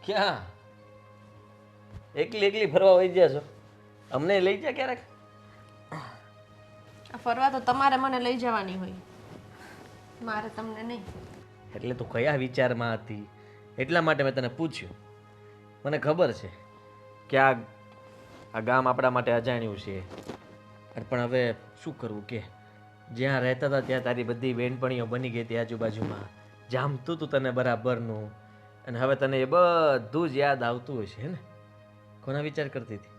ક્યાં? એકલી એકલી ફરવા વહી ગયા છો? અમને લઈ જા ક્યારેક. આ ફરવા તો તમારે મને લઈ જવાની હોય, મારે તમને નહીં. એટલે તું કયા વિચારમાં હતી એટલા માટે મેં તને પૂછ્યું. મને ખબર છે કે આ ગામ આપણા માટે અજાણ્યું છે, પણ હવે શું કરવું કે જ્યાં રહેતા હતા ત્યાં તારી બધી બેનપણીઓ બની ગઈ હતી આજુબાજુમાં, જામતું તું તને બરાબરનું, અને હવે તને એ બધું જ યાદ આવતું હશે હે ને? કોના વિચાર કરતી હતી?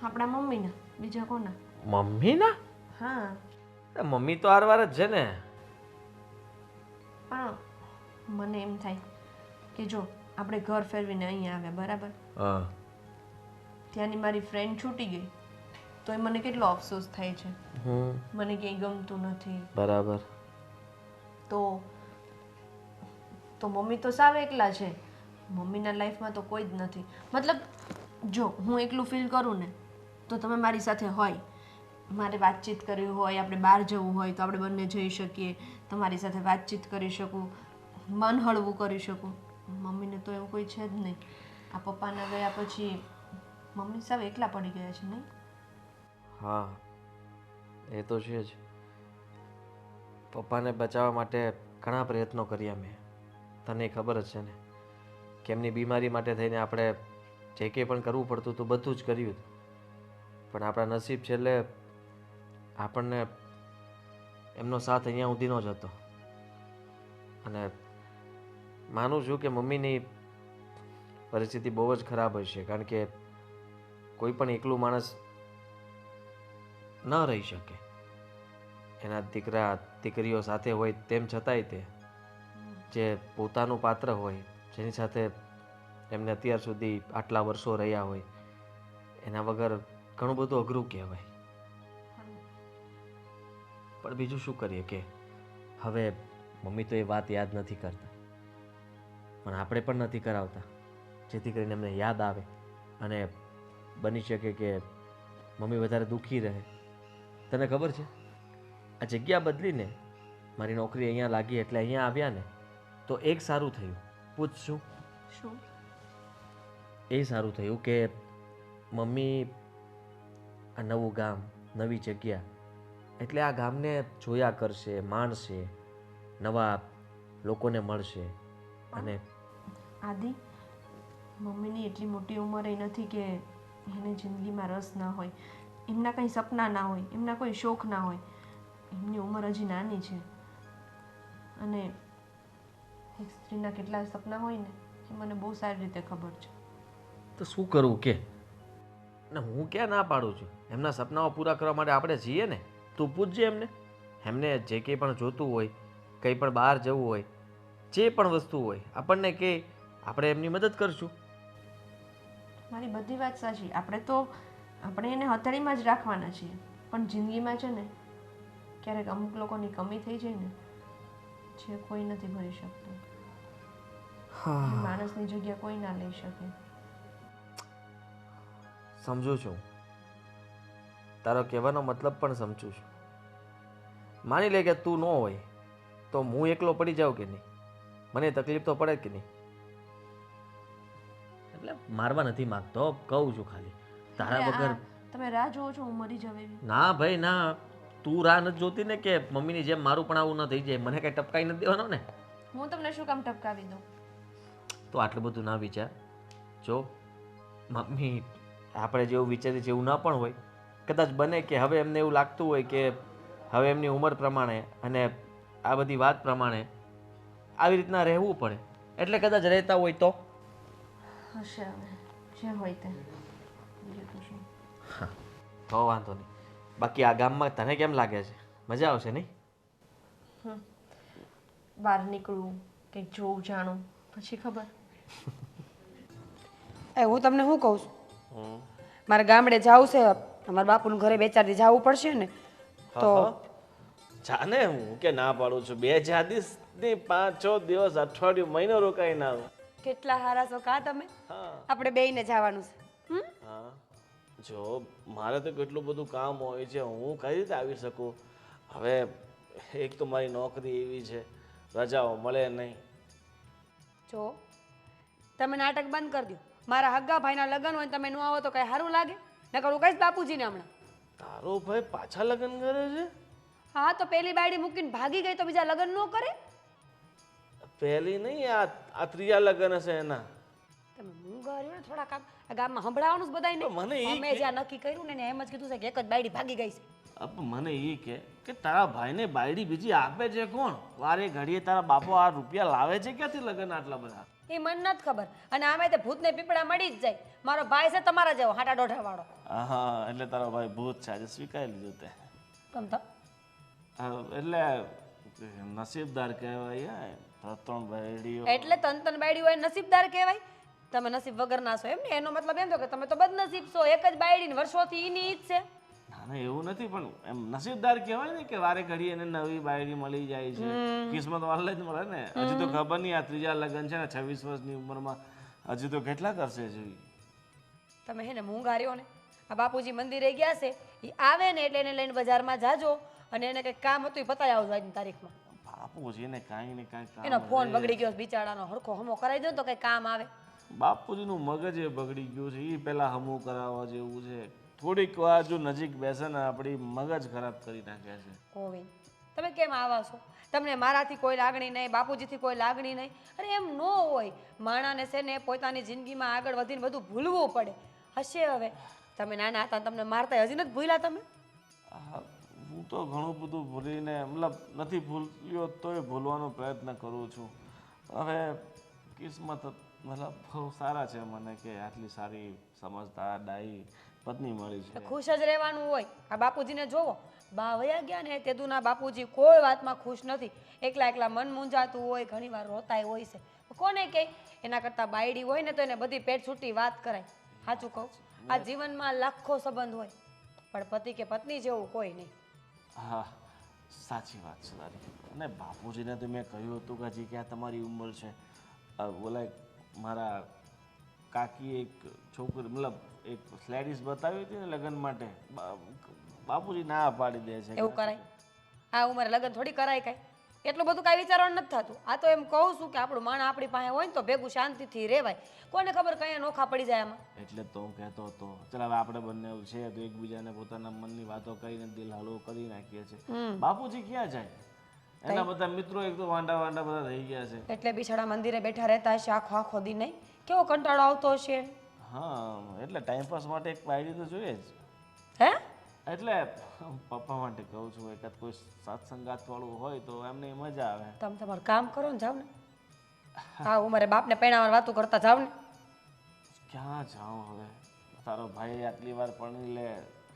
આપણા મમ્મીના, બીજા કોના? મમ્મીના? હા, મમ્મી તો હારવાર જ છે ને. પણ મને એમ થાય કે જો આપણે ઘર ફેરવીને અહીંયા આવ્યા બરાબર, હા, ત્યાંની મારી ફ્રેન્ડ છૂટી ગઈ તો એ મને કેટલો અફસોસ થાય છે. મને ક્યાંય ગમતું નથી બરાબર. તો મમ્મી તો સાવ એકલા છે, મમ્મીના લાઈફમાં તો કોઈ જ નથી. મતલબ જો હું એકલું ફીલ કરું ને તો તમે મારી સાથે હોય, મારે વાતચીત કરવી હોય, આપણે બહાર જવું હોય તો આપણે બંને જઈ શકીએ, તમારી સાથે વાતચીત કરી શકું, મન હળવું કરી શકું. મમ્મીને તો એવું કોઈ છે જ નહીં. આ પપ્પાના ગયા પછી મમ્મી સાવ એકલા પડી ગયા છે નહીં? હા, એ તો છે જ. પપ્પાને બચાવવા માટે ઘણા પ્રયત્નો કર્યા મેં, તને ખબર જ છે ને કે એમની બીમારી માટે થઈને આપણે જે કંઈ પણ કરવું પડતું હતું બધું જ કર્યું હતું, પણ આપણા નસીબ છેલ્લે આપણને એમનો સાથ અહીંયા સુધીનો જ હતો. અને માનું છું કે મમ્મીની પરિસ્થિતિ બહુ જ ખરાબ હશે, કારણ કે કોઈ પણ એકલું માણસ ન રહી શકે. એના દીકરા દીકરીઓ સાથે હોય તેમ છતાંય તે જે પોતાનું પાત્ર હોય, જેની સાથે એમને અત્યાર સુધી આટલા વર્ષો રહ્યા હોય, એના વગર ઘણું બધું અઘરું કહેવાય. પણ બીજું શું કરીએ કે હવે મમ્મી તો એ વાત યાદ નથી કરતા, પણ આપણે પણ નથી કરાવતા, જેથી કરીને એમને યાદ આવે અને બની શકે કે મમ્મી વધારે દુઃખી રહે. તને ખબર છે, આ જગ્યા બદલીને મારી નોકરી અહીંયા લાગી એટલે અહીંયા આવ્યા ને તો એક સારું થયું. પૂછ શું? શું? એ સારું થયું કે મમ્મી આ નવું ગામ, નવી જગ્યા એટલે આ ગામને જોયા કરશે, માણશે, નવા લોકોને મળશે. અને આદિ, મમ્મીની એટલી મોટી ઉંમર એ નથી કે એને જિંદગીમાં રસ ના હોય, એમના કંઈ સપના ના હોય, એમના કોઈ શોખ ના હોય. એમની ઉંમર હજી નાની છે અને એક સ્ત્રીના કેટલા સપના હોય ને એ મને બહુ સારી રીતે ખબર છે. તો શું કરવું કે? ને હું ક્યાં ના પાડું છું, એમના સપનાઓ પૂરા કરવા માટે આપણે છીએ ને. તું પૂછજે એમને, એમને જે કંઈ પણ જોતું હોય, કંઈ પણ બહાર જવું હોય, જે પણ વસ્તુ હોય આપણને કે આપણે એમની મદદ કરશું. મારી બધી વાત સાચી, આપણે એને હથેળીમાં જ રાખવાના છીએ, પણ જિંદગીમાં છે ને ક્યારેક અમુક લોકોની કમી થઈ જાય ને જે કોઈ નથી ભરી શકતું. એ માણસની જગ્યા કોઈ ના લઈ શકે. સમજુ છું, તારો કહેવાનો મતલબ પણ સમજું છું. માની લે કે તું ન હોય તો હું એકલો પડી જાઉં કે નહીં? મને તકલીફ તો પડે કે નહીં? એટલે મારવા નથી માંગતો, કહું છું ખાલી. તારા વગર તમે રાહ જોવો છો હું મરી જાવ એવી? ના ભાઈ ના, તું રાહ નથી જોતી ને કે મમ્મીની જેમ મારું પણ આવું ન થઈ જાય. મને કઈ ટપકાઈ નથી દેવાનો ને. હું તમને શું કામ ટપકાવી દઉં? તો આટલું બધું ના વિચાર. જો મમ્મી આપણે જેવું વિચારીએ છીએ એવું ના પણ હોય. કદાચ બને કે હવે એમને એવું લાગતું હોય કે હવે એમની ઉંમર પ્રમાણે અને આ બધી વાત પ્રમાણે આવી રીતના રહેવું પડે, એટલે કદાચ રહેતા હોય તો હશે, હવે જે હોય તે. બીજું તો શું. હા, તો વાંધો નહીં. બાકી આ ગામમાં તને કેમ લાગે છે? મજા આવશે નહીં? બહાર નીકળવું, કંઈક જોવું જાણું, પછી ખબર. હું તમને શું કહું છું, મારે ગામડે જવું છે, અમારા બાપુનું ઘરે 2-4 દી જવું પડશે ને તો જાને હું કે ના પાડું છું. 2-4 દિવસ ની 5-6 દિવસ, અઠવાડિયું, મહિનો રોકાઈ ના આવું. કેટલા હારા છો કા તમે. આપણે બેયને જવાનું છે. હા, જો મારે તો કેટલું બધું કામ હોય છે, હું કઈ રીતે આવી શકું? હવે એક તો મારી નોકરી એવી છે, રજાઓ મળે નહીં. જો તમે નાટક બંધ કરી દો. મારા હગ્ગા ભાઈના લગ્ન હોય ને તમે ન આવો તો કઈ સારું લાગે? નકર હું કહીશ બાપુજીને હમણાં. તારો ભાઈ પાછા લગ્ન કરે છે? હા તો પેલી બાયડી મૂકીને ભાગી ગઈ તો બીજા લગ્ન ન કરે? પહેલી નહીં, આ ત્રીજા લગ્ન હશે એના. તમે મૂંગા રહ્યો ને થોડા કામ આ ગામમાં સંભળાવવાનું જ બધાય તો મને ઈ અમે જ્યાં નક્કી કર્યું ને એમ જ કીધું છે કે એક જ બાયડી ભાગી ગઈ છે. અબ મને એ કે તારા ભાઈને બાયડી બીજી આપે છે કોણ? વારે ઘડીએ તારા બાપો આ રૂપિયા લાવે છે ક્યાંથી લગ્ન આટલા બધા? એ મને નથી ખબર. અને આમે તે ભૂતને પીપળા મળી જ જાય. મારો ભાઈ છે તમારા જેવો હાટા દોઢા વાળો. હા, એટલે તારો ભાઈ ભૂત છે, આજે સ્વીકારી લીધું તે. તમ તો એટલે નસીબદાર કહેવાય. ત્રણ બાયડીઓ એટલે તન બાયડી હોય નસીબદાર કહેવાય? તમે નસીબ વગરના છો એમ ને? એનો મતલબ એમ તો કે તમે તો બદનસીબ છો. એક જ બાયડી ને વર્ષોથી ઈની ઈ જ છે. ના ના, એવું નથી, પણ એમ નસીબદાર કહેવાય ને કે વારે ઘડી એને નવી બાયડી મળી જાય છે. કિસ્મત વાળા જ મળે ને. હજી તો ખબર નહીં, આ ત્રીજા લગ્ન છે ને 26 વર્ષની ઉંમરમાં, હજી તો કેટલા કરશે છે. તમે હે ને મૂંગા રહ્યો ને. આ બાપુજી મંદિરે ગયા છે, એ આવે ને એટલે એને લઈને બજારમાં જાજો અને એને કંઈક કામ હતું એ પતાવી આવજો આજની તારીખમાં. બાપુજીને કાંઈ ને કાંઈ કામ. એનો ફોન બગડી ગયો બિચારાનો, હરખો હમો કરાવી દો તો કંઈ કામ આવે. બાપુજીનું મગજ એ બગડી ગયું છે. એ પહેલા હમું કરાવવા જેવું છે. થોડીક વાર જો નજીક બેસે ને આપણી મગજ ખરાબ કરી નાખે છે. ગોવિંદ તમે કેમ આવા છો? તમને મારાથી કોઈ લાગણી નહીં, બાપુજીથી કોઈ લાગણી નહીં. અરે એમ ન હોય. માણાને છે ને પોતાની જિંદગીમાં આગળ વધીને બધું ભૂલવું પડે. હશે હવે તમે નાના હતા તમને મારતા હજી નથી ભૂલ્યા તમે? હું તો ઘણું બધું ભૂલીને મતલબ નથી ભૂલ્યો તોય ભૂલવાનો પ્રયત્ન કરું છું. હવે કિસ્મત મતલબ બહુ સારા છે મને કે આટલી સારી સમજદાર ડાઈ પત્ની મળી છે. ખુશ જ રહેવાનું હોય. આ બાપુજીને જોવો, બા વયા ગયા ને તેદુના બાપુજી કોઈ વાતમાં ખુશ નથી. એકલા એકલા મન મૂંઝાતું હોય, ઘણી વાર રોતાય હોય છે. કોને કહે? એના કરતાં બાયડી હોય ને તો એને બધી પેટ છૂટી વાત કરાય. સાચું કહું, આ જીવનમાં લાખો સંબંધ હોય પણ પતિ કે પત્ની જેવું કોઈ નહીં. હા, સાચી વાત છે તારી. અને બાપુજીને તો મેં કહ્યું હતું કે હજી ક્યાં તમારી ઉંમર છે. બોલાય મારા કાકી એક છોકરી મતલબ એક લેડીઝ બતાવી હતી ને લગ્ન માટે, બાપુજી ના પાડી દે છે. એવું કરાય? આ ઉંમરે લગ્ન થોડી કરાય કાંઈ? એટલું બધું કાંઈ વિચારવાનું નથી થતું. આ તો એમ કહું છું કે આપણું માણા આપણી પાસે હોય ને તો ભેગું શાંતિથી રહેવાય. કોને ખબર કયા નોખા પડી જાય એમાં. એટલે તો હું કહેતો હતો ચાલ હવે આપણે બંને છે તો એકબીજાને પોતાના મનની વાતો કહીને દિલ હળવું કરી નાખીએ છીએ. બાપુજી ક્યાં જાય? એના બધા મિત્રો એક તો વાંડા વાંડા બધા થઈ ગયા છે. એટલે બિચારા મંદિરે બેઠા રહેતા હશે આખો આખો દી નહીં? કેવો કંટાળો આવતો હશે? હા, એટલે ટાઈમપાસ માટે એક બાયડી તો જોઈએ જ. હે? એટલે પપ્પા માટે કહું છું એકાદ કોઈ સત્સંગાત વાળું હોય તો એમને મજા આવે. તમે તમારું કામ કરો ને, જાવ ને. હા, ઉંમરે બાપને પૈણાવાની વાતો કરતા જાવ ને. ક્યાં જાઉં હવે? તારો ભાઈ આટલી વાર પરણી લે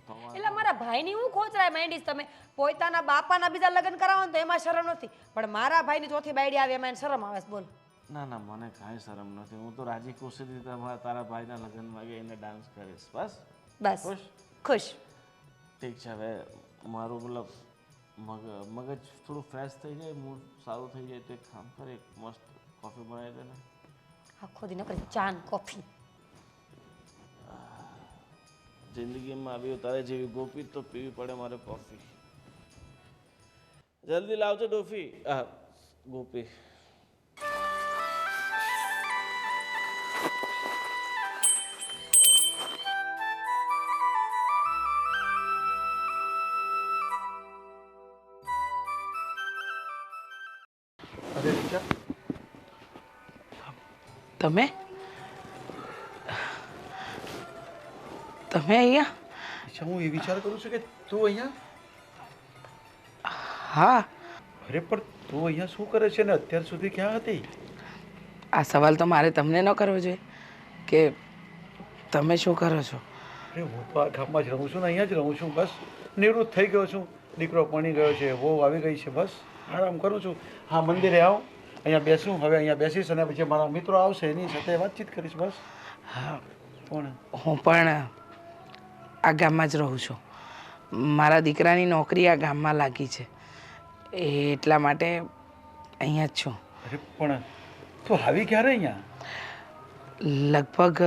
તો એટલે મારા ભાઈની હું ખોચરાય માંડીશ? તમે પોતાના બાપાના બીજા લગ્ન કરાવો ને તો એમાં શરમ નથી, પણ મારા ભાઈની ચોથી બાયડી આવે એમાં એને શરમ આવે છે? બોલ. ના ના, મને કાંઈ શરમ નથી. હું તો રાજી ખુશીથી તારા ભાઈના લગ્નમાં ગઈને ડાન્સ કરીશ. બસ બસ ખુશ ખુશ. ઠીક છે. હવે મારું મતલબ મગજ થોડું ફ્રેશ થઈ જાય, મૂડ સારું થઈ જાય તો એક કામ કરે, એક મસ્ત કોફી બનાવી દે ને. આખો દી નકરી ચા ને કોફી. જિંદગીમાં આવી તારે જેવી ગોપી તો પીવી પડે મારે કોફી. જલ્દી લાવજો ડોફી. હા, ગોપી. અરે રીચા, તમે અહીંયા? અચ્છા, હું એ વિચાર કરું છું કે તું અહીંયા. હા. અરે પણ તું અહીંયા શું કરે છે ને અત્યાર સુધી ક્યાં હતી? આ સવાલ તો મારે તમને ન કરવો જોઈએ કે તમે શું કરો છો. અરે હું તો આ ગામમાં જ રહું છું ને, અહીંયા જ રહું છું. બસ નિવૃત્ત થઈ ગયો છું. દીકરો ભણી ગયો છે, વહુ આવી ગઈ છે, બસ આરામ કરું છું. હા, મંદિરે આવ, અહીંયા બેસું. હવે અહીંયા બેસીશ અને પછી મારા મિત્રો આવશે એની સાથે વાતચીત કરીશ. બસ. હા, કોણ? હું પણ આ ગામમાં જ રહું છું. મારા દીકરાની નોકરી આ ગામમાં લાગી છે એટલા માટે અહીંયા જ છું. અરે પણ તું આવી ક્યારે અહીંયા? લગભગ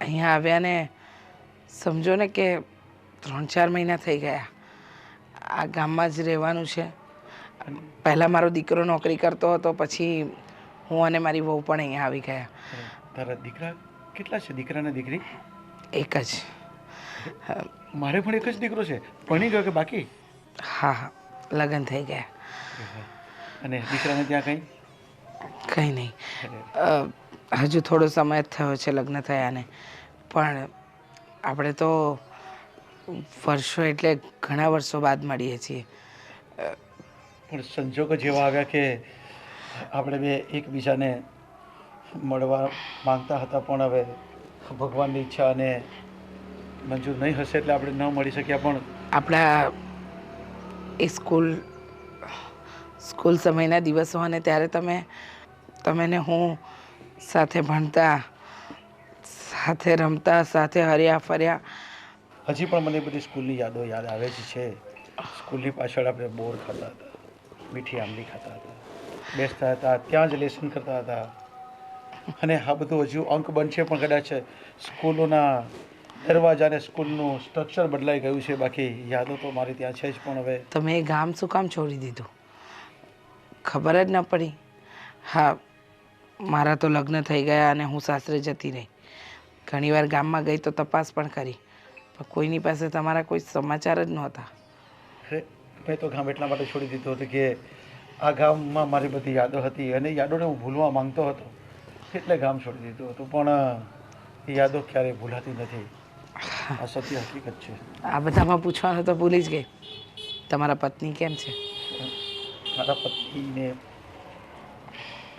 અહીંયા આવ્યાને સમજો ને કે 3-4 મહિના થઈ ગયા. આ ગામમાં જ રહેવાનું છે. પહેલાં મારો દીકરો નોકરી કરતો હતો, પછી હું અને મારી વહુ પણ અહીંયા આવી ગયા. તારા દીકરા કેટલા છે, દીકરા ને દીકરી? એક જ. મારે પણ એક જ દીકરો છે. ભણી ગયો કે બાકી? હા, લગ્ન થઈ ગયા. અને દીકરાને ત્યાં કંઈ? કંઈ નહીં. હજુ થોડો સમય જ થયો છે લગ્ન થયાને, પણ આપણે તો વર્ષો એટલે ઘણા વર્ષો બાદ મળીએ છીએ. પણ સંજોગો જેવા આવ્યા કે આપણે બે એકબીજાને મળવા માંગતા હતા, પણ હવે ભગવાનની ઈચ્છા અને મંજૂર નહીં હશે એટલે આપણે ન મળી શક્યા. પણ આપણા એ સ્કૂલ સમયના દિવસો અને ત્યારે તમે ને હું સાથે ભણતા, સાથે રમતા, સાથે હર્યા ફર્યા. હજી પણ મને બધી સ્કૂલની યાદો યાદ આવે જ છે. સ્કૂલની પાછળ આપણે બોર ખાતા હતા, મીઠી આંબલી ખાતા હતા, બેસતા હતા, ત્યાં જ લેસન કરતા હતા. અને આ બધું હજુ અંક બનશે, પણ કદાચ સ્કૂલોના દરવાજા અને સ્કૂલનું સ્ટ્રક્ચર બદલાઈ ગયું છે. બાકી યાદો તો મારી ત્યાં છે જ. પણ હવે તમે એ ગામ શું કામ છોડી દીધું? ખબર જ ન પડી. હા, મારા તો લગ્ન થઈ ગયા અને હું સાસરે જતી રહી. ઘણીવાર ગામમાં ગઈ તો તપાસ પણ કરી, પણ કોઈની પાસે તમારા કોઈ સમાચાર જ નહોતા. મેં તો ગામ એટલા માટે છોડી દીધું હતું કે આ ગામમાં મારી બધી યાદો હતી અને યાદોને હું ભૂલવા માંગતો હતો, એટલે ગામ છોડી દીધું હતું. પણ એ યાદો ક્યારેય ભૂલાતી નથી. આ સત્ય હકીકત છે. આ બધામાં પૂછવાનું તો ભૂલી જ ગઈ. તમારા પત્ની કેમ છે? મારા પત્નીને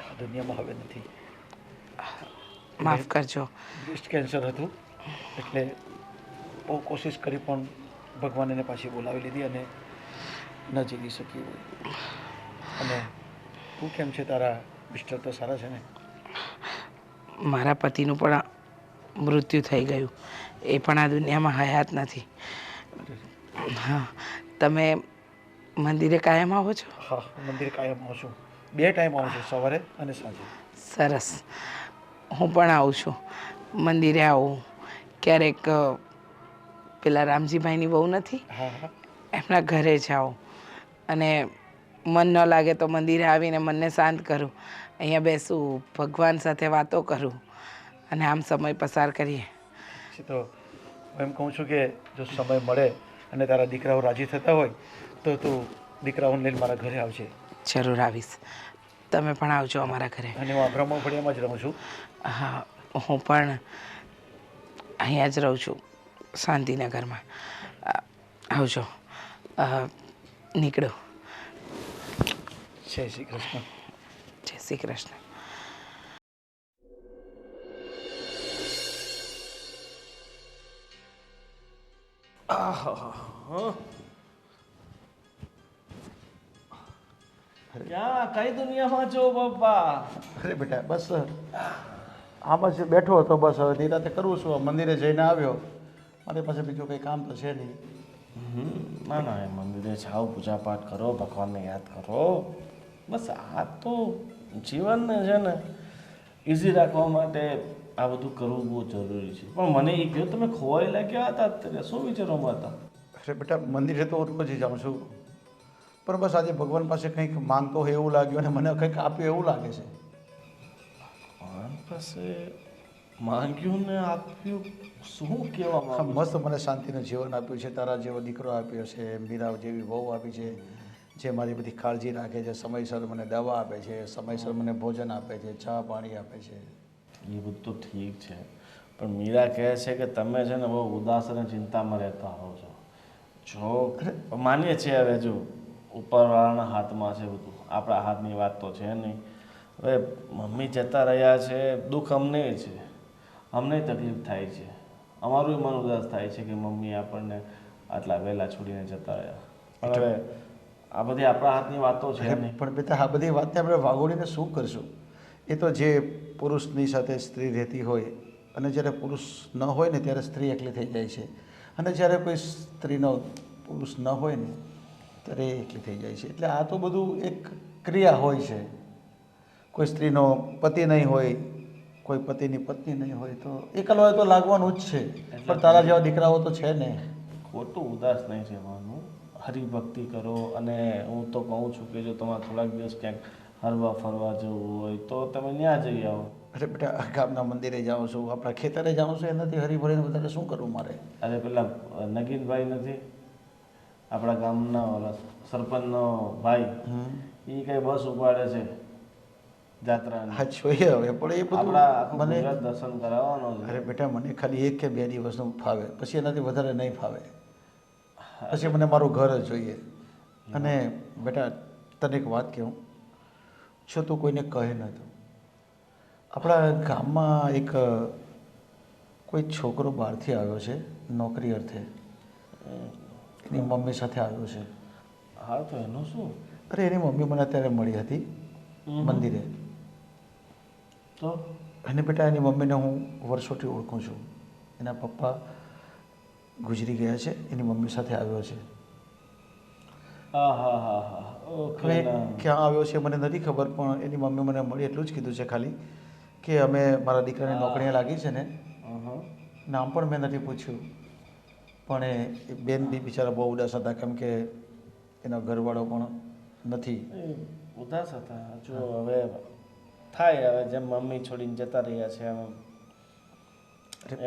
આ દુનિયામાં હવે નથી. માફ કરજો. બ્રેસ્ટ કેન્સર હતું, એટલે બહુ કોશિશ કરી પણ ભગવાન એને પાછી બોલાવી લીધી અને ન જીવી શકી હોય. અને તું કેમ છે? તારા મિસ્ટર તો સારા છે ને? મારા પતિનું પણ મૃત્યુ થઈ ગયું, એ પણ આ દુનિયામાં હયાત નથી. હા, તમે મંદિરે કાયમ આવો છો? હા, મંદિર કાયમ આવું છું. 2 ટાઈમ આવું છું, સવારે અને સાંજે. સરસ. હું પણ આવું છું. મંદિરે આવું, ક્યારેક પેલા રામજીભાઈની વહુ નથી, હા હા, એમના ઘરે જાઉં, અને મન ન લાગે તો મંદિરે આવીને મનને શાંત કરું. અહીંયા બેસું, ભગવાન સાથે વાતો કરું અને આમ સમય પસાર કરીએ. તો હું એમ કહું છું કે જો સમય મળે અને તારા દીકરાઓ રાજી થતા હોય તો તું દીકરાઓને લઈને મારા ઘરે આવજે. જરૂર આવીશ. તમે પણ આવજો અમારા ઘરે. અને હું આ બ્રહ્મફળિયામાં જ રહું છું. હા, હું પણ અહીંયા જ રહું છું, શાંતિનગરમાં. આવજો. નીકળો. જય શ્રી કૃષ્ણ. જય શ્રી કૃષ્ણ. ક્યાં કઈ દુનિયામાં છો પપ્પા? અરે બેટા, બસ આમ જ બેઠો હતો. બસ હવે નિરાતે કરું છું. મંદિરે જઈને આવ્યો. મારી પાસે બીજું કંઈ કામ તો છે નહીં. ના ના, એ મંદિરે જાઓ, પૂજા પાઠ કરો, ભગવાનને યાદ કરો. બસ આ તો જીવનને છે ને ઇઝી રાખવા માટે આ બધું કરવું બહુ જરૂરી છે. પણ મને એ કહ્યું, તમે ખોવાયેલા ક્યાં હતા અત્યારે? શું વિચારોમાં હતા? અરે બેટા, મંદિરે તો રોજ જ જાઉં છું, પણ બસ આજે ભગવાન પાસે કંઈક માંગતો હોય એવું લાગ્યું અને મને કંઈક આપ્યું એવું લાગે છે. ભગવાન પાસે માંગ્યું ને આપ્યું? શું કહેવા હા, માંગુ? મસ્ત મને શાંતિનું જીવન આપ્યું છે. તારા જેવો દીકરો આપ્યો છે, મીરા જેવી વહુ આપી છે, જે મારી બધી કાળજી રાખે છે, સમયસર મને દવા આપે છે, સમયસર મને ભોજન આપે છે, ચા પાણી આપે છે. એ બધું તો ઠીક છે, પણ મીરા કહે છે કે તમે છે ને બહુ ઉદાસ અને ચિંતામાં રહેતા હો છો. જો માનીએ છીએ હવે, જો ઉપરવાળાના હાથમાં છે બધું, આપણા હાથની વાત તો છે નહીં. હવે મમ્મી જતા રહ્યા છે, દુઃખ અમને છે, અમને તકલીફ થાય છે, અમારું મન ઉદાસ થાય છે કે મમ્મી આપણને આટલા વહેલા છોડીને જતા રહ્યા. પણ હવે આ બધી આપણા હાથની વાતો છે નહીં. પણ બેટા, આ બધી વાતને આપણે વાગોડીને શું કરશું? એ તો જે પુરુષની સાથે સ્ત્રી રહેતી હોય અને જ્યારે પુરુષ ન હોય ને ત્યારે સ્ત્રી એકલી થઈ જાય છે, અને જ્યારે કોઈ સ્ત્રીનો પુરુષ ન હોય ને ત્યારે એ એકલી થઈ જાય છે. એટલે આ તો બધું એક ક્રિયા હોય છે. કોઈ સ્ત્રીનો પતિ નહીં હોય, કોઈ પતિની પત્ની નહીં હોય, તો એકલવાય તો લાગવાનું જ છે. પણ તારા જેવા દીકરાઓ તો છે ને. ખોટું ઉદાસ નહીં રહેવાનું. હરિભક્તિ કરો. અને હું તો કહું છું કે જો તમારે થોડાક દિવસ ક્યાંક હરવા ફરવા જવું હોય તો તમે ત્યાં જઈ આવો. અરે બેટા ગામના મંદિરે જાઉં છું, આપણા ખેતરે જાઉં છું, એનાથી હરીભરીને વધારે શું કરવું મારે? અરે પેલા નગીનભાઈ નથી આપણા ગામના ઓલા સરપંચનો ભાઈ, એ કઈ બસ ઉપાડે છે જાત્રાની. હા જોઈએ હવે, પણ એ આપણા આખું બધું મને ગુજરાત દર્શન કરાવવાનો છે. અરે બેટા મને ખાલી 1 કે 2 દિવસનું ફાવે, પછી એનાથી વધારે નહીં ફાવે. પછી મને મારું ઘર જ જોઈએ. અને બેટા તને એક વાત કહું, જો તું કોઈને કહે ન તો આપણા ગામમાં એક કોઈ છોકરો બહારથી આવ્યો છે નોકરી અર્થે, એની મમ્મી સાથે આવ્યો છે. હા તો એનું શું? અરે એની મમ્મી મને અત્યારે મળી હતી મંદિરે. તો અને બેટા એની મમ્મીને હું વર્ષોથી ઓળખું છું. એના પપ્પા ગુજરી ગયા છે, એની મમ્મી સાથે આવ્યો છે. હા હા હા હા ઓકે. હવે ક્યાં આવ્યો છે મને નથી ખબર, પણ એની મમ્મી મને મળી એટલું જ કીધું છે ખાલી કે અમે મારા દીકરાની નોકરીએ લાગી છે ને. નામ પણ મેં નથી પૂછ્યું, પણ એ બેન બી બિચારા બહુ ઉદાસ હતા, કેમ કે એના ઘરવાળો પણ નથી. ઉદાસ હતા. જો હવે થાય, હવે જેમ મમ્મી છોડીને જતા રહ્યા છે એમ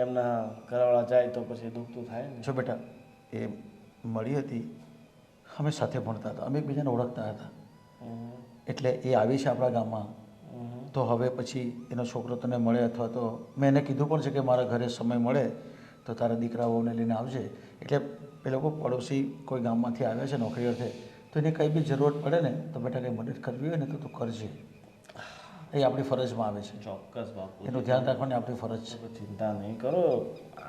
એમના ઘરવાળા જાય તો પછી દુઃખ તો થાય ને. જો બેટા એ મળી હતી, અમે સાથે ભણતા હતા, અમે એકબીજાને ઓળખતા હતા. એટલે એ આવી છે આપણા ગામમાં, તો હવે પછી એનો છોકરો તને મળે, અથવા તો મેં એને કીધું પણ છે કે મારા ઘરે સમય મળે તો તારા દીકરાઓને લઈને આવજે. એટલે એ લોકો પડોશી કોઈ ગામમાંથી આવ્યા છે નોકરી અર્થે, તો એને કંઈ બી જરૂરત પડે ને તો બેટા કંઈ મદદ કરવી હોય ને તો તું કરજે. એ આપણી ફરજમાં આવે છે. ચોક્કસ બાપુ, એનું ધ્યાન રાખવાની આપણી ફરજ છે. ચિંતા નહીં કરો,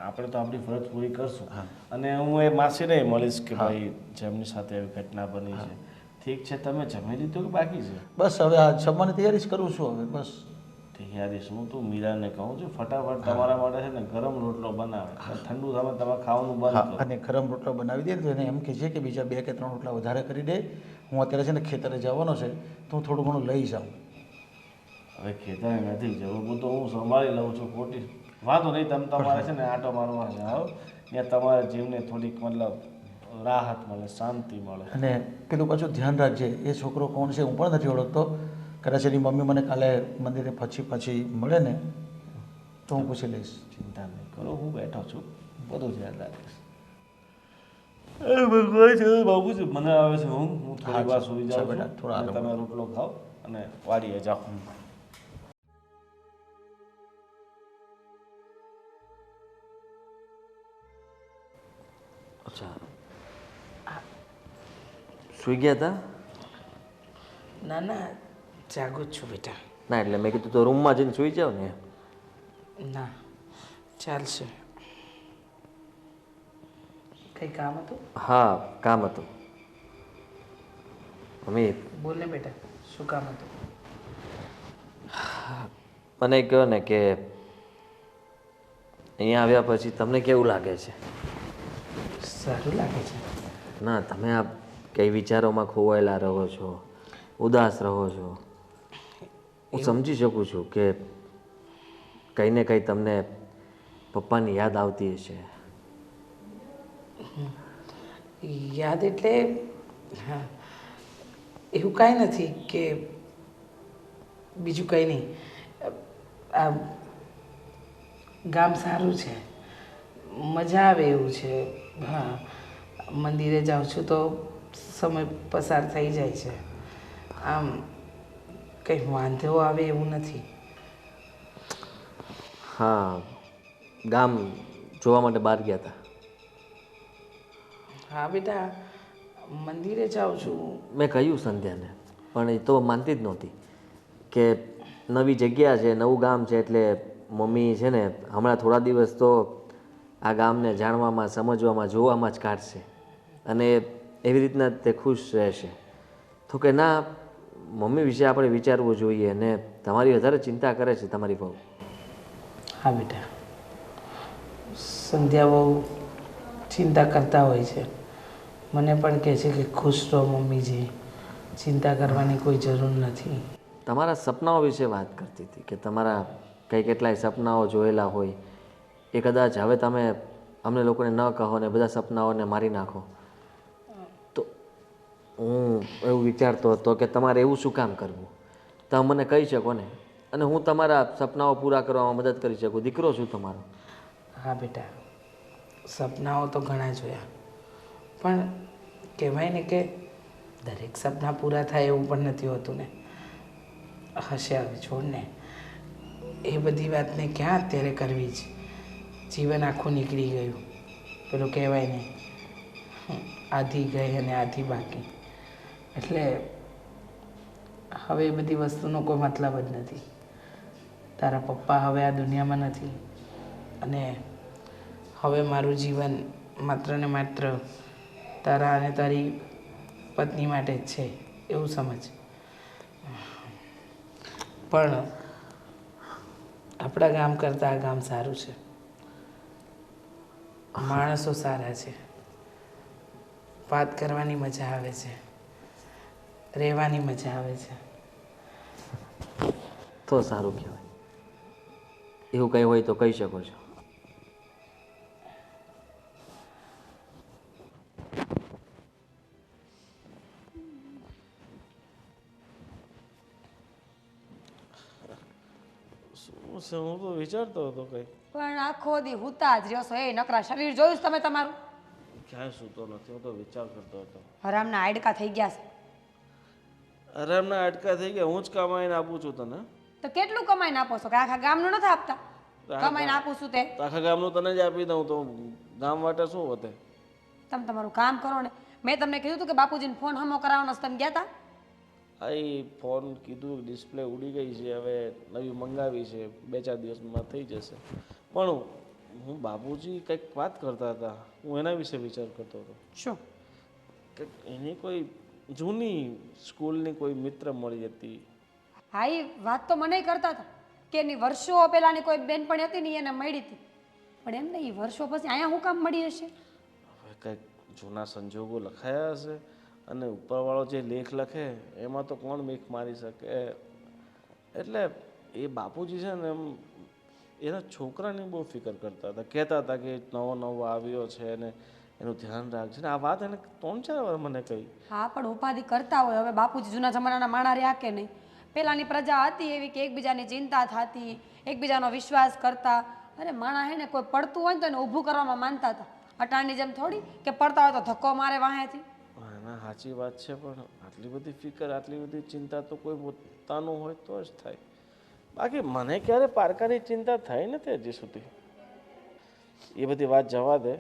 આપણે તો આપણી ફરજ પૂરી કરશું. અને હું એ માસીને મળીશ કે ભાઈ જેમની સાથે એવી ઘટના બની છે. ઠીક છે, તમે જમી લીધું કે બાકી છે? બસ હવે આ જમવાની તૈયારી જ કરું છું હવે. બસ તૈયારી શું, તું મીરાને કહું છું ફટાફટ તમારા માટે છે ને ગરમ રોટલો બનાવે, ઠંડુ તમે તમે ખાવાનું બંધ કરો. અને ગરમ રોટલો બનાવી દે તો એને એમ કહે છે કે બીજા 2 કે 3 રોટલા વધારે કરી દે. હું અત્યારે છે ને ખેતરે જવાનો છે, તો હું થોડું ઘણું લઈ જાઉં. હવે ખેતરે નથી જવું, હું તો હું સંભાળી લઉં છું. ખોટી વાંધો નહીં, તમે તમારે છે ને આટો મારવા જાઓ, ત્યાં તમારા જીવને થોડીક મતલબ રાહત મળે, શાંતિ મળે. અને પેલું પાછું ધ્યાન રાખજે, એ છોકરો કોણ છે હું પણ નથી ઓળખતો. કદાચ એની મમ્મી મને કાલે મંદિરે પછી મળે ને તો હું પૂછી લઈશ. ચિંતા નહીં કરો, હું બેઠો છું, બધું ધ્યાન રાખીશ. ભગવાન છે બાબુજી, મને આવે છે હું થોડી વાર સુઈ જાઉં બેટા, છું. થોડા અને તમે રોટલો ખાઓ અને વાડીએ જાઓ. અચ્છા, સુઈ ગયા હતા? ના ના, જાગું જ છું બેટા. ના એટલે મેં કીધું તો રૂમમાં જઈને સુઈ જાવ ને. ના, ચાલશે. કંઈ કામ હતું? હા, કામ હતું. મમ્મી બોલ ને બેટા, શું કામ હતું? મને કહો ને કે અહીંયા આવ્યા પછી તમને કેવું લાગે છે? સારું લાગે છે. ના, તમે આ કઈ વિચારોમાં ખોવાયેલા રહો છો, ઉદાસ રહો છો. હું સમજી શકું છું કે કંઈ ને કંઈ તમને પપ્પાની યાદ આવતી હશે. યાદ એટલે હા, એવું કાંઈ નથી કે બીજું કંઈ નહીં. આ ગામ સારું છે, મજા આવે એવું છે. હા, મંદિરે જાઉં છું તો સમય પસાર થઈ જાય છે. આમ કંઈ વાંધો આવે એવું નથી. હા, ગામ જોવા માટે બહાર ગયા હતા. હા બેટા, મંદિરે જાઉં છું. મેં કહ્યું સંધ્યાને, પણ એ તો માનતી જ નહોતી કે નવી જગ્યા છે, નવું ગામ છે, એટલે મમ્મી છે ને હમણાં થોડા દિવસ તો આ ગામને જાણવામાં, સમજવામાં, જોવામાં જ કાઢશે અને એવી રીતના તે ખુશ રહેશે. તો કે ના, મમ્મી વિશે આપણે વિચારવું જોઈએ અને તમારી વધારે ચિંતા કરે છે તમારી બહુ. હા બેટા, સંધ્યા બહુ ચિંતા કરતા હોય છે. મને પણ કહે છે કે ખુશ રહો મમ્મીજી, ચિંતા કરવાની કોઈ જરૂર નથી. તમારા સપનાઓ વિશે વાત કરતી હતી કે તમારા કંઈ કેટલાય સપનાઓ જોયેલા હોય એ કદાચ હવે તમે અમને લોકોને ન કહો ને બધા સપનાઓને મારી નાખો તો હું એવું વિચારતો હતો કે તમારે એવું શું કામ કરવું, તમે મને કહી શકો ને, અને હું તમારા સપનાઓ પૂરા કરવામાં મદદ કરી શકું. દીકરો છું તમારો. હા બેટા, સપનાઓ તો ઘણા જોયા, પણ કહેવાય ને કે દરેક સપના પૂરા થાય એવું પણ નથી હોતું ને. હશે, હવે છોડ ને, એ બધી વાતને ક્યાં અત્યારે કરવી છે. જીવન આખું નીકળી ગયું. પેલું કહેવાય ને, આધી ગઈ અને આધી બાકી. એટલે હવે એ બધી વસ્તુનો કોઈ મતલબ જ નથી. તારા પપ્પા હવે આ દુનિયામાં નથી, અને હવે મારું જીવન માત્ર ને માત્ર તારા અને તારી પત્ની માટે જ છે એવું સમજ. પણ આપણા ગામ કરતાં આ ગામ સારું છે. માણસો સારા છે, વાત કરવાની મજા આવે છે, રહેવાની મજા આવે છે. તો સારું કહેવાય. એવું કંઈ હોય તો કહી શકો છો. શું છે? હું તો વિચારતો હતો કંઈ. પણ આખો દી હુતા જ રહ્યો છો. એ નકરા શરીર જોયું છે તમે તમારું? ક્યાંય સૂતો નથી, હું તો વિચાર કરતો હતો. હરામના હાડકા થઈ ગયા છે. આરામના અટકા થઈ ગયા, હું જ કમાઈને આપું છું તને. તો કેટલું કમાઈને આપો છો? કે આખા ગામનું નથી આપતા? કમાઈને આપું છું તે તો આખા ગામનું તને જ આપી દઉં તો ગામ માટે શું વધે? તમે તમારું કામ કરો ને. મેં તમને કીધું હતું કે બાપુજીને ફોન હમો કરાવવાનો છે, તમે ગયા હતા? આ એ ફોન કીધું ડિસ્પ્લે ઉડી ગઈ છે, હવે નવી મંગાવી છે, 2-4 દિવસમાં થઈ જશે. પણ હું બાપુજી કંઈક વાત કરતા હતા, હું એના વિશે વિચાર કરતો હતો શું? કે એની કોઈ જૂની સ્કૂલની કોઈ મિત્ર મળી હતી. હા, એ વાત તો મને કરતા હતા કે એની વર્ષો પહેલાંની કોઈ બેનપણી હતી ને એને મળી હતી. પણ એમ નહીં, વર્ષો પછી અહીંયા શું કામ મળી હશે? હવે કંઈક જૂના સંજોગો લખાયા હશે, અને ઉપરવાળો જે લેખ લખે એમાં તો કોણ મેખ મારી શકે. એટલે એ બાપુજી છે ને એમ એના છોકરાની બહુ ફિકર કરતા હતા. કહેતા હતા કે નવો નવો આવ્યો છે ને એનું ધ્યાન રાખજે ને. આ વાત એને 3-4 વાર મને કહી. હા, પણ ઉપાધિ કરતા હોય. હવે બાપુજી જૂના જમાનાના માણા રહ્યા કે નહીં? પહેલાંની પ્રજા હતી એવી કે એકબીજાની ચિંતા થતી, એકબીજાનો વિશ્વાસ કરતા. અરે માણા હે ને કોઈ પડતું હોય ને તો એને ઊભું કરવામાં માનતા હતા. અટાણની જેમ થોડી કે પડતા હોય તો ધક્કો મારે વાહેથી. ના, સાચી વાત છે, પણ આટલી બધી ફિકર, આટલી બધી ચિંતા તો કોઈ પોતાનું હોય તો જ થાય. બાકી મને ક્યારે પારકાની ચિંતા થઈ નથી હજી સુધી. એ બધી વાત જવા દે.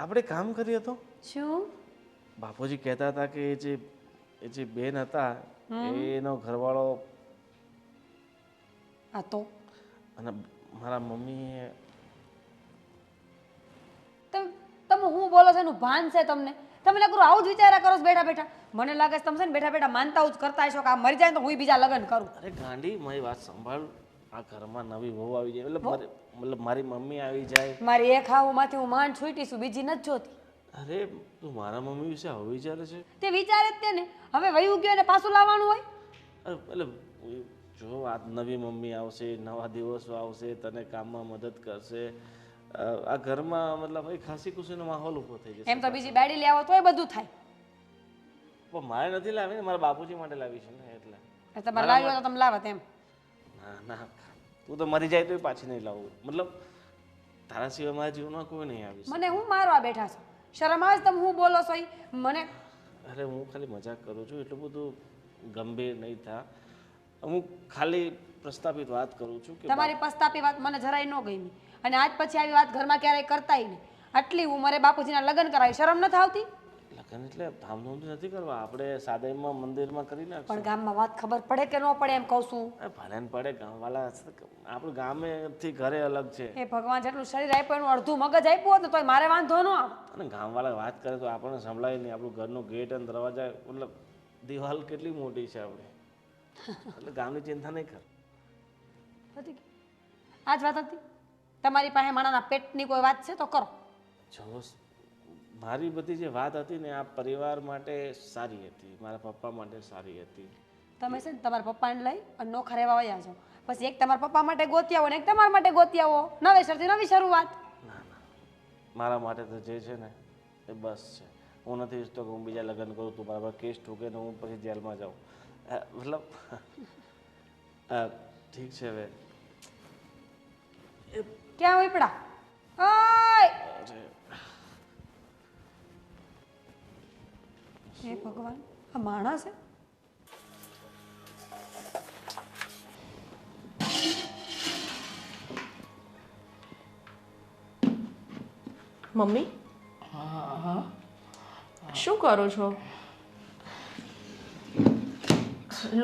આપણે કામ કરીએ તો? શું? બાપુજી કહેતા હતા કે એ જે બેન હતા એનો ઘરવાળો આ તો અને મારા મમ્મીએ. તમે હું બોલો છો એનું ભાન છે તમને? તમે લગરું આવું જ વિચાર્યા કરો છો બેઠા બેઠા? મને લાગે છે તમે છે ને બેઠા બેઠા માનતા જ કરતા હશો કે આ મરી જાય તો હું બીજા લગ્ન કરું. અરે ગાંડી, મારી વાત સંભાળ. આ ઘરમાં નવી વહુ આવી જાય મતલબ મારી મમ્મી આવી જાય. મારી એક હાવુમાંથી હું માંડ છૂટી છું, બીજી નથી જોતી. અરે તું મારા મમ્મી વિશે હવે વિચારે છે? તે વિચારે જ તેને. હવે વયું ગયો ને પાછું લાવવાનું હોય? અરે એટલે જો આ નવી મમ્મી આવશે, નવા દિવસો આવશે, તને કામમાં મદદ કરશે, આ ઘરમાં મતલબ એ ખાસી ખુશીનો માહોલ ઊભો થઈ જશે. એમ તો બીજી બાયડી લેવો તોય બધું થાય. પણ મારે નથી લાવી ને, મારા બાપુજી માટે લાવી છે ને એટલે. તમારે લાવી હોય તો તમે લાવો તેમ. ના ના, તું તો મરી જાય તો પાછી નહીં લાવું. મતલબ તારા સિવાય મારા જીવનમાં કોઈ નહીં આવી. મને હું મારવા બેઠા છો? શરમ આવે છે તમે હું બોલો છો ઈ? મને અરે હું ખાલી મજાક કરું છું, એટલું બધું ગંભીર નહીં થા. હું ખાલી પ્રસ્થાપિત વાત કરું છું કે તમારી પસ્તાપી વાત મને જરાય ન ગમી. અને આજ પછી આવી વાત ઘરમાં ક્યારેય કરતાય નહીં. આટલી ઉંમરે બાપુજીના લગ્ન કરાવી, શરમ નથી આવતી? લગ્ન એટલે ધામધૂમથી નથી કરવા, આપણે સાદાઈમાં મંદિરમાં કરી નાખશું. પણ ગામમાં વાત ખબર પડે કે ન પડે એમ કહું છું. ભલે ને પડે, ગામવાળા આપણું ગામેથી ઘરે અલગ છે. એ ભગવાન જેટલું શરીર આપ્યું એનું અડધું મગજ આપ્યું હોત ને તોય મારે વાંધો ન આવે. અને ગામવાળા વાત કરે તો આપણને સંભળાય નહીં. આપણું ઘરનું ગેટ અને દરવાજા મતલબ દિવાલ કેટલી મોટી છે આપણે, એટલે ગામની ચિંતા નહીં કર. આ જ વાત હતી. તમારી પાસે માણાના પેટની કોઈ વાત છે તો કરો. જો મારી બધી જે વાત હતી ને આ પરિવાર માટે સારી હતી, મારા પપ્પા માટે સારી હતી. તમે છે ને તમારા પપ્પાને લઈ અને નોખા રહેવા વયા જાઓ. પછી એક તમારા પપ્પા માટે ગોતી આવો ને એક તમારા માટે ગોતી આવો. નવેસરથી નવી શરૂઆત. ના ના, મારા માટે તો જે છે ને એ બસ છે. હું નથી ઈચ્છતો કે હું બીજા લગ્ન કરું, તું બરાબર કેસ ઠોકે ને હું પછી જેલમાં જાઉં. મતલબ ઠીક છે હવે. ક્યાં હોય પડા? ઓય હે ભગવાન, આ માણસ છે? મમ્મી શું કરો છો?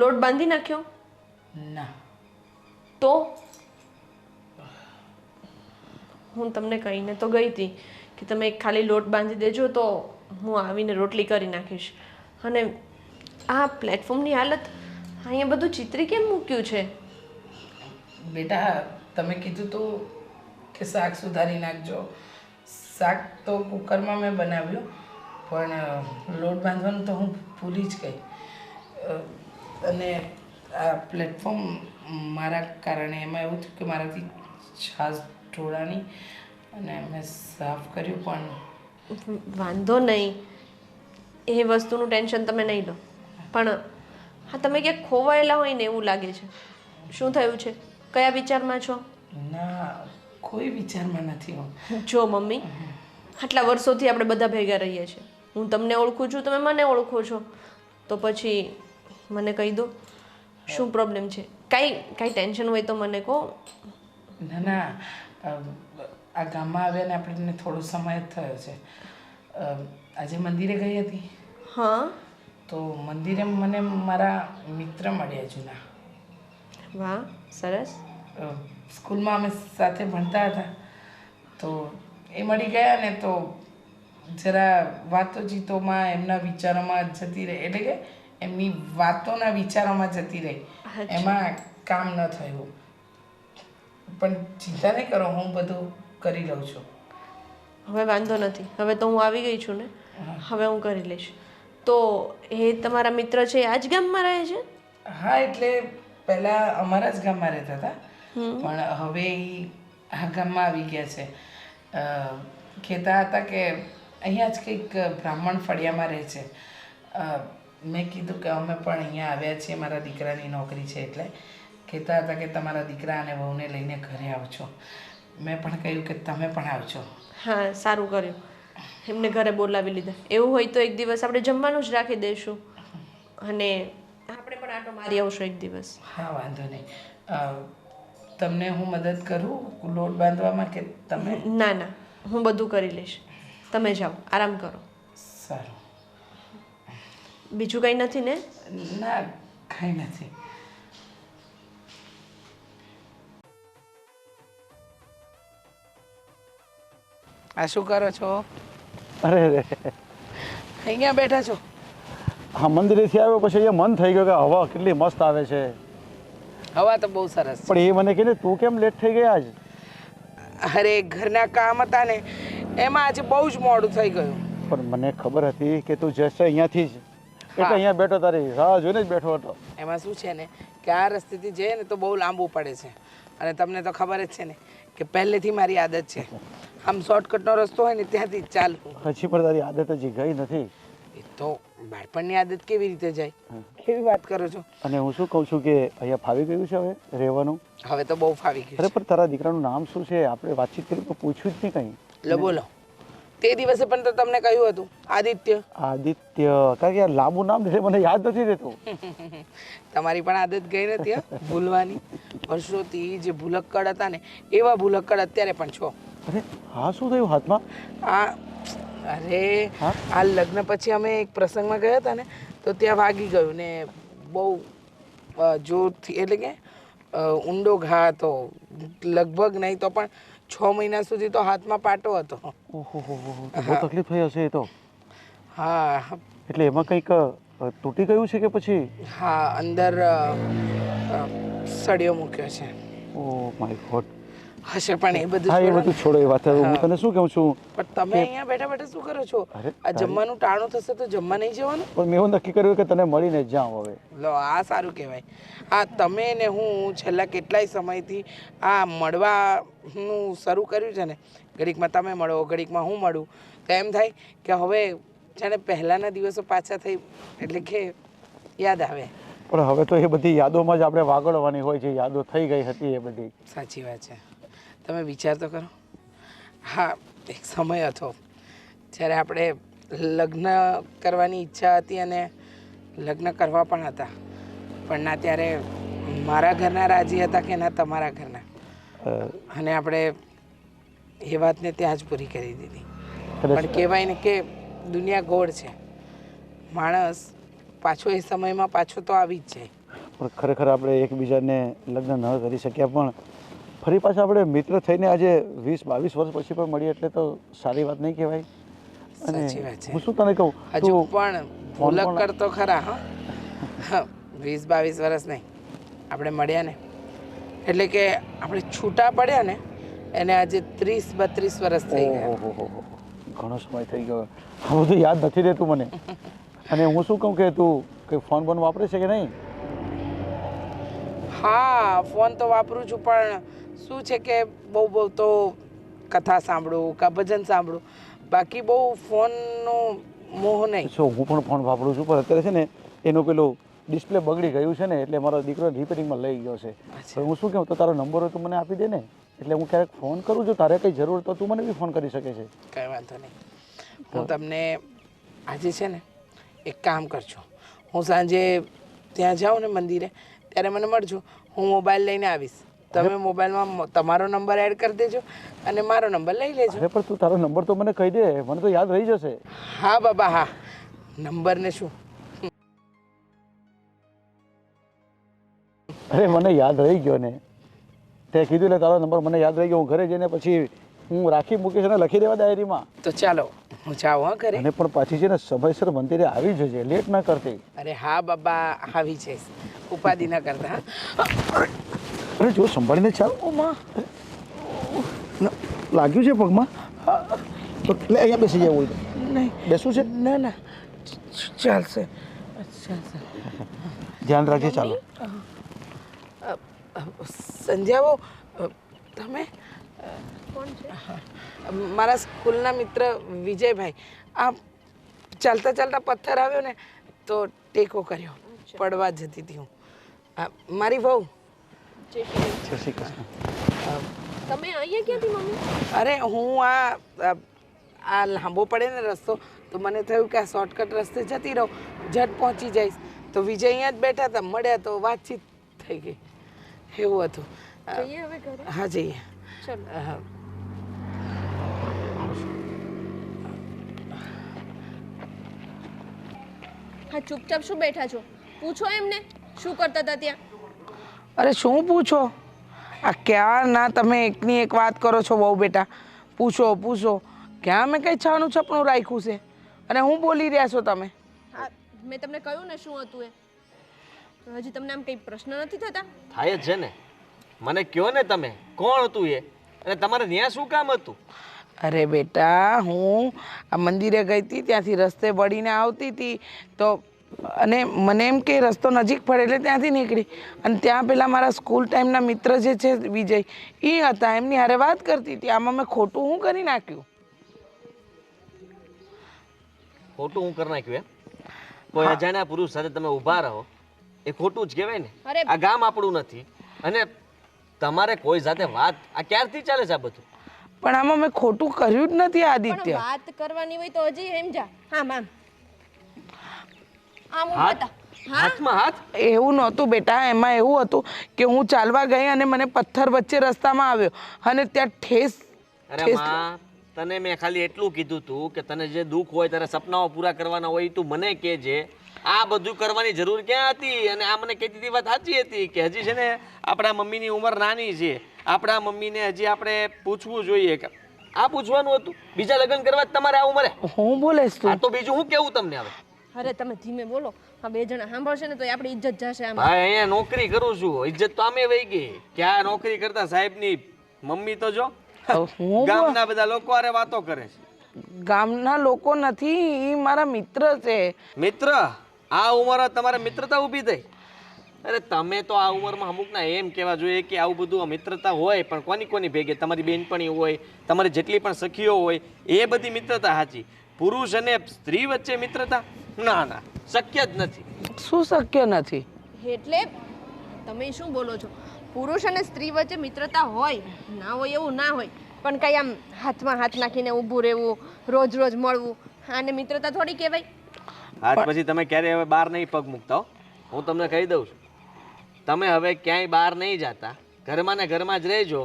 લોટ બાંધી નાખ્યો? ના, તો હું તમને કહીને તો ગઈ હતી કે તમે એક ખાલી લોટ બાંધી દેજો તો હું આવીને રોટલી કરી નાખીશ. અને આ પ્લેટફોર્મની હાલત, અહીંયા બધું ચિત્રી કેમ મૂક્યું છે? બેટા તમે કીધું તું કે શાક સુધારી નાખજો. શાક તો કુકરમાં મેં બનાવ્યું, પણ લોટ બાંધવાનું તો હું ભૂલી જ ગઈ. અને આ પ્લેટફોર્મ મારા કારણે એમાં એવું થયું કે મારાથી છાશ ઢોળાની અને મેં સાફ કર્યું, પણ વાંધો નહીં, એ વસ્તુનું ટેન્શન તમે નહીં લો. પણ હા, તમે ક્યાંક ખોવાયેલા હોય ને એવું લાગે છે. શું થયું છે? કયા વિચારમાં છો? ના, કોઈ વિચારમાં નથી હું. જો મમ્મી, આટલા વર્ષોથી આપણે બધા ભેગા રહીએ છીએ. હું તમને ઓળખું છું, તમે મને ઓળખો છો, તો પછી મને કહી દો શું પ્રોબ્લેમ છે. કાંઈ ટેન્શન હોય તો મને કહો. ના ના, આ ગામમાં આવ્યા ને આપણને થોડો સમય જ થયો છે. આજે મંદિરે ગઈ હતી. હા, તો મંદિરે મને મારા મિત્ર મળ્યા જૂના. વાહ, સરસ. સ્કૂલમાં અમે સાથે ભણતા હતા, તો એ મળી ગયા ને તો જરા વાતોચીતોમાં એમના વિચારોમાં જતી રહી, એટલે કે એમની વાતોના વિચારોમાં જતી રહી, એમાં કામ ન થયું. પણ ચિંતા નહીં કરો, હું બધું કરી લઉં છું. હવે વાંધો નથી, હવે તો હું આવી ગઈ છું ને, હવે હું કરી લઈશ. તો એ તમારા મિત્ર છે, આ જ ગામમાં રહે છે? હા, એટલે પહેલાં અમારા જ ગામમાં રહેતા હતા, પણ હવે એ આ ગામમાં આવી ગયા છે. કહેતા હતા કે અહીંયા જ કંઈક બ્રાહ્મણ ફળિયામાં રહે છે. મેં કીધું કે અમે પણ અહીંયા આવ્યા છીએ, મારા દીકરાની નોકરી છે, એટલે કહેતા હતા કે તમારા દીકરા અને વહુને લઈને ઘરે આવજો. મેં પણ કહ્યું કે તમે પણ આવજો. હા, સારું કર્યું, એમને ઘરે બોલાવી લીધા. એવું હોય તો એક દિવસ આપણે જમવાનું જ રાખી દઈશું અને આપણે પણ આટો મારી આવશું એક દિવસ. હા, વાંધો નહીં. તમને હું મદદ કરું લોટ બાંધવામાં કે તમે? ના ના, હું બધું કરી લઈશ, તમે જાઓ, આરામ કરો. સારું. બીજું કંઈ નથી ને? ના, કાંઈ નથી. આ શું કરો છો? અરે રે, અહીંયા બેઠા છો? હા, મંદિરેથી આવ્યો પછી અહીંયા મન થઈ ગયો કે હવા કેટલી મસ્ત આવે છે. હવા તો બહુ સરસ. પણ એ મને કહે ને, તું કેમ લેટ થઈ ગયા આજ? અરે ઘરના કામ હતા ને, એમાં આજે બહુ જ મોડું થઈ ગયું. પણ મને ખબર હતી કે તું જશે અહીંયાથી જ, એટલે અહીંયા બેઠો, તારી રાહ જોઈને જ બેઠો હતો. એમાં શું છે ને કે આ રસ્તેથી જઈએ ને તો બહુ લાંબુ પડે છે, અને તમને તો ખબર જ છે ને કે પહેલેથી મારી આદત છે, આમ શોર્ટકટનો રસ્તો હોય ને ત્યાંથી જ ચાલવું. હજી પણ તારી આદત હજી ગઈ નથી. એ તો બાળપણની આદત કેવી રીતે જાય? કેવી વાત કરો છો? અને હું શું કહું છું કે અહીંયા ફાવી ગયું છે હવે રહેવાનું? હવે તો બહુ ફાવી ગયું. અરે પણ તારા દીકરાનું નામ શું છે? આપણે વાતચીત કરી તો પૂછ્યું જ નહીં કંઈ. લો બોલો. તે દિવસે પણ તો તમને કહ્યું હતું આદિત્ય. આદિત્ય, કારણ કે યાર લાંબુ નામ છે, મને યાદ નથી રહેતું. તમારી પણ આદત ગઈ નથી ભૂલવાની. વર્ષોથી જે ભૂલક્કડ હતા ને એવા ભૂલક્કડ અત્યારે પણ છો. અરે હા, શું થયું હાથમાં? અરે આ લગ્ન પછી અમે એક પ્રસંગમાં ગયા હતા ને, તો ત્યાં વાગી ગયું ને બહુ જોરથી, એટલે કે ઊંડો ઘા હતો. લગભગ નહીં તો પણ 6 મહિના સુધી તો હાથમાં પાટો હતો. ઓહો, બહુ તકલીફ થઈ હશે એ તો. હા, એટલે એમાં કંઈક તૂટી ગયું છે કે પછી? હા, અંદર સળિયો મૂક્યો છે. Oh my God. હશે પણ એ બધું. હા, એ બધું છોડો, એ વાત. હું તને શું કહું છું, પણ તમે અહીંયા બેઠા બેઠા શું કરો છો? આ જમવાનું ટાણું થશે તો જમવા નહીં જવાનું? પણ મેં એવું નક્કી કર્યું કે તને મળીને જ જાઉં હવે. લો, આ સારું કહેવાય. આ તમે ને હું છેલ્લા કેટલાય સમયથી આ મળવાનું શરૂ કર્યું છે ને, ઘડીકમાં તમે મળો, ઘડીકમાં હું મળું, તો એમ થાય કે હવે જાણે પહેલાંના દિવસો પાછા થઈ એટલે કે યાદ આવે. પણ હવે તો એ બધી યાદોમાં જ આપણે વાગડવાની હોય છે. યાદો થઈ ગઈ હતી એ બધી. સાચી વાત છે. તમે વિચાર તો કરો. હા, એક સમય હતો જ્યારે આપણે લગ્ન કરવાની ઈચ્છા હતી અને લગ્ન કરવા પણ હતા, પણ ના ત્યારે મારા ઘરના રાજી હતા કે ના તમારા ઘરના, અને આપણે એ વાતને ત્યાં જ પૂરી કરી દીધી. પણ કહેવાય ને કે દુનિયા ગોળ છે, માણસ પાછો એ સમયમાં પાછો તો આવી જ જાય. પણ ખરેખર આપણે એકબીજાને લગ્ન ન કરી શક્યા, પણ ફરી પાછા આપણે મિત્ર થઈને આજે 20-22 વર્ષ પછી પણ મળીએ એટલે તો સારી વાત નહીં કહેવાય. સાચી વાત છે. હું શું તને કહું, હજુ પણ ભૂલક કરતો ખરા. હા, 20-22 વર્ષ નહીં, આપણે મળ્યા ને એટલે કે આપણે છૂટા પડ્યા ને એને આજે 30-32 વર્ષ થઈ ગયા. ઘણો સમય થઈ ગયો. આ બધું યાદ નથી રહેતું મને. અને હું શું કહું કે તું કંઈ ફોન બોન વાપરે છે કે નહીં? હા, ફોન તો વાપરું છું, પણ શું છે કે બહુ તો કથા સાંભળું કે ભજન સાંભળું, બાકી બહુ ફોનનો મોહ નહીં. હું પણ ફોન વાપરું છું, પણ અત્યારે છે ને એનું પેલું ડિસ્પ્લે બગડી ગયું છે ને, એટલે મારો દીકરો રિપેરિંગમાં લઈ ગયો છે. પણ હું શું કહું, તો તારો નંબર હોય તો મને આપી દે ને, એટલે હું ક્યારેક ફોન કરું છું. તારે કંઈ જરૂર તો તું મને બી ફોન કરી શકે છે. કંઈ વાંધો નહીં. હું તમને આજે છે ને એક કામ કરજો, હું સાંજે ત્યાં જાઉં ને મંદિરે ત્યારે મને મળજો. હું મોબાઈલ લઈને આવીશ, તમે મોબાઈલમાં તમારો નંબર એડ કરી દેજો અને મારો નંબર લઈ લેજો. અરે પણ તું તારો નંબર તો મને કહી દે, મને તો યાદ રહી જશે. હા બાબા, હા. નંબરને શું, અરે મને યાદ રહી ગયો ને, તે કીધું એટલે તારો નંબર મને યાદ રહી ગયો. હું ઘરે જઈને પછી હું રાખી મૂકીશ અને લખી દેવા ડાયરીમાં. તો ચાલો હું જાઉં. હા, ઘરે. અને પણ પાછી છે ને સમયસર મંદિરે આવી જજે, લેટ ના કરતી. અરે હા બાબા, આવી જઈશ, ઉપાધિ ના કરતા. અરે જો સંભાળીને ચાલ. લાગ્યું છે પગમાં? તો લે અહીંયા બેસી જાય. હોય નહીં બેસવું છે? ના ના, ચાલશે ચાલશે. ધ્યાન રાખજે. ચાલો. સંજ્યાઓ, તમે મારા સ્કૂલના મિત્ર વિજયભાઈ. આ ચાલતા ચાલતા પથ્થર આવ્યો ને તો ટેકો કર્યો, પડવા જતી હતી હું. મારી વહુ. જય શ્રી કૃષ્ણ. તમે અહીંયા ક્યાંથી મમ્મી? અરે હું આ લાંબો પડે ને રસ્તો, તો મને થયું કે આ શોર્ટકટ રસ્તે જતી રહું, ઝટ પહોંચી જઈશ. તો વિજય અહીંયા જ બેઠા હતા, મળ્યા તો વાતચીત થઈ ગઈ. એવું હતું. જઈએ હવે ઘરે? હા, જઈએ. ચલો. હા, ચૂપચાપ શું બેઠા છો? પૂછો એમને શું કરતા હતા ત્યાં. અરે શું પૂછો, આ ક્યારના તમે એકની એક વાત કરો છો બહુ બેટા. પૂછો પૂછો, ક્યાં મેં કંઈ છાનું છપણું રાખ્યું છે અને હું બોલી રહ્યા છો તમે? હા, મેં તમને કહ્યું ને શું હતું એ. હજી તમને આમ કંઈ પ્રશ્ન નથી થતા? થાય જ છે ને. મને કહો ને તમે કોણ હતું એ, અને તમારે ત્યાં શું કામ હતું? અરે બેટા, હું આ મંદિરે ગઈ હતી, ત્યાંથી રસ્તે વળીને આવતી હતી તો અને મને એમ કે રસ્તો નજીક પડે એટલે ત્યાંથી નીકળી, અને ત્યાં પેલા મારા સ્કૂલ ટાઈમના મિત્ર જે છે વિજય, એ હતા, એમની હારે વાત કરતી હતી. આમાં મેં ખોટું હું કરી નાખ્યું? ખોટું હું કરી નાખ્યું એમ? કોઈ અજાણ્યા પુરુષ સાથે તમે ઊભા રહો એ ખોટું જ કહેવાય ને. અરે આ ગામ આપણું નથી, અને તમારે કોઈ સાથે વાત આ ક્યારથી ચાલે છે આ બધું? પણ આમાં મેં ખોટું કર્યું જ નથી પણ આદિત્ય. વાત કરવાની હોય તો હજી સમજા. હા મામ, આમ હાથ બતા. હાથમાં હાથ? એવું નહોતું બેટા, એમાં એવું હતું કે હું ચાલવા ગઈ અને મને પથ્થર વચ્ચે રસ્તામાં આવ્યો અને ત્યાં ઠેસ. અરે માં, તને મેં ખાલી એટલું કીધું તું કે તને જે દુઃખ હોય તારા સપનાઓ પૂરા કરવાના હોય તું મને કહેજે. આ બધું કરવાની જરૂર ક્યાં હતી? અને આ મને કહેતી હતી વાત સાચી હતી કે હજી છે ને આપણા મમ્મીની ઉંમર નાની છે, આપણા મમ્મીને હજી આપણે પૂછવું જોઈએ. કે આ પૂછવાનું હતું? બીજા લગ્ન કરવા તમારે આ ઉંમરે? હું બોલેશ આ તું? તો બીજું હું કેવું તમને હવે? અરે તમે ધીમે બોલો, આ બે જણા સાંભળશે ને તો આપણી ઇજ્જત જશે. આમ ભાઈ અહીંયા નોકરી કરું છું, ઇજ્જત તો આમે વહી ગઈ. ક્યાં નોકરી કરતા સાહેબની મમ્મી તો જો હું ગામના બધા લોકો આરે વાતો કરે છે. ગામના લોકો નથી, એ મારા મિત્ર છે. મિત્ર? આ ઉંમરે તમારે મિત્રતા ઊભી થઈ? અરે તમે તો આ ઉંમરમાં અમુકના એમ કહેવા જોઈએ કે આવું બધું મિત્રતા હોય, પણ કોની કોની ભેગે? તમારી બેનપણી હોય, તમારી જેટલી પણ સખીઓ હોય, એ બધી મિત્રતા સાચી. પુરુષ અને સ્ત્રી વચ્ચે મિત્રતા? ના ના, શક્ય જ નથી. શું શક્ય નથી? એટલે તમે શું બોલો છો? પુરુષ અને સ્ત્રી વચ્ચે મિત્રતા હોય, ના હોય એવું ના હોય, પણ કઈ આમ હાથમાં હાથ નાખીને ઊભું રહેવું, રોજ રોજ મળવું, આને મિત્રતા થોડી કહેવાય. આજ પછી તમે ક્યારેય હવે બહાર નહીં પગ મૂકતા હો. હું તમને કહી દઉં છું, તમે હવે ક્યાંય બહાર નહીં જાતા, ઘરમાં ને ઘરમાં જ રહેજો.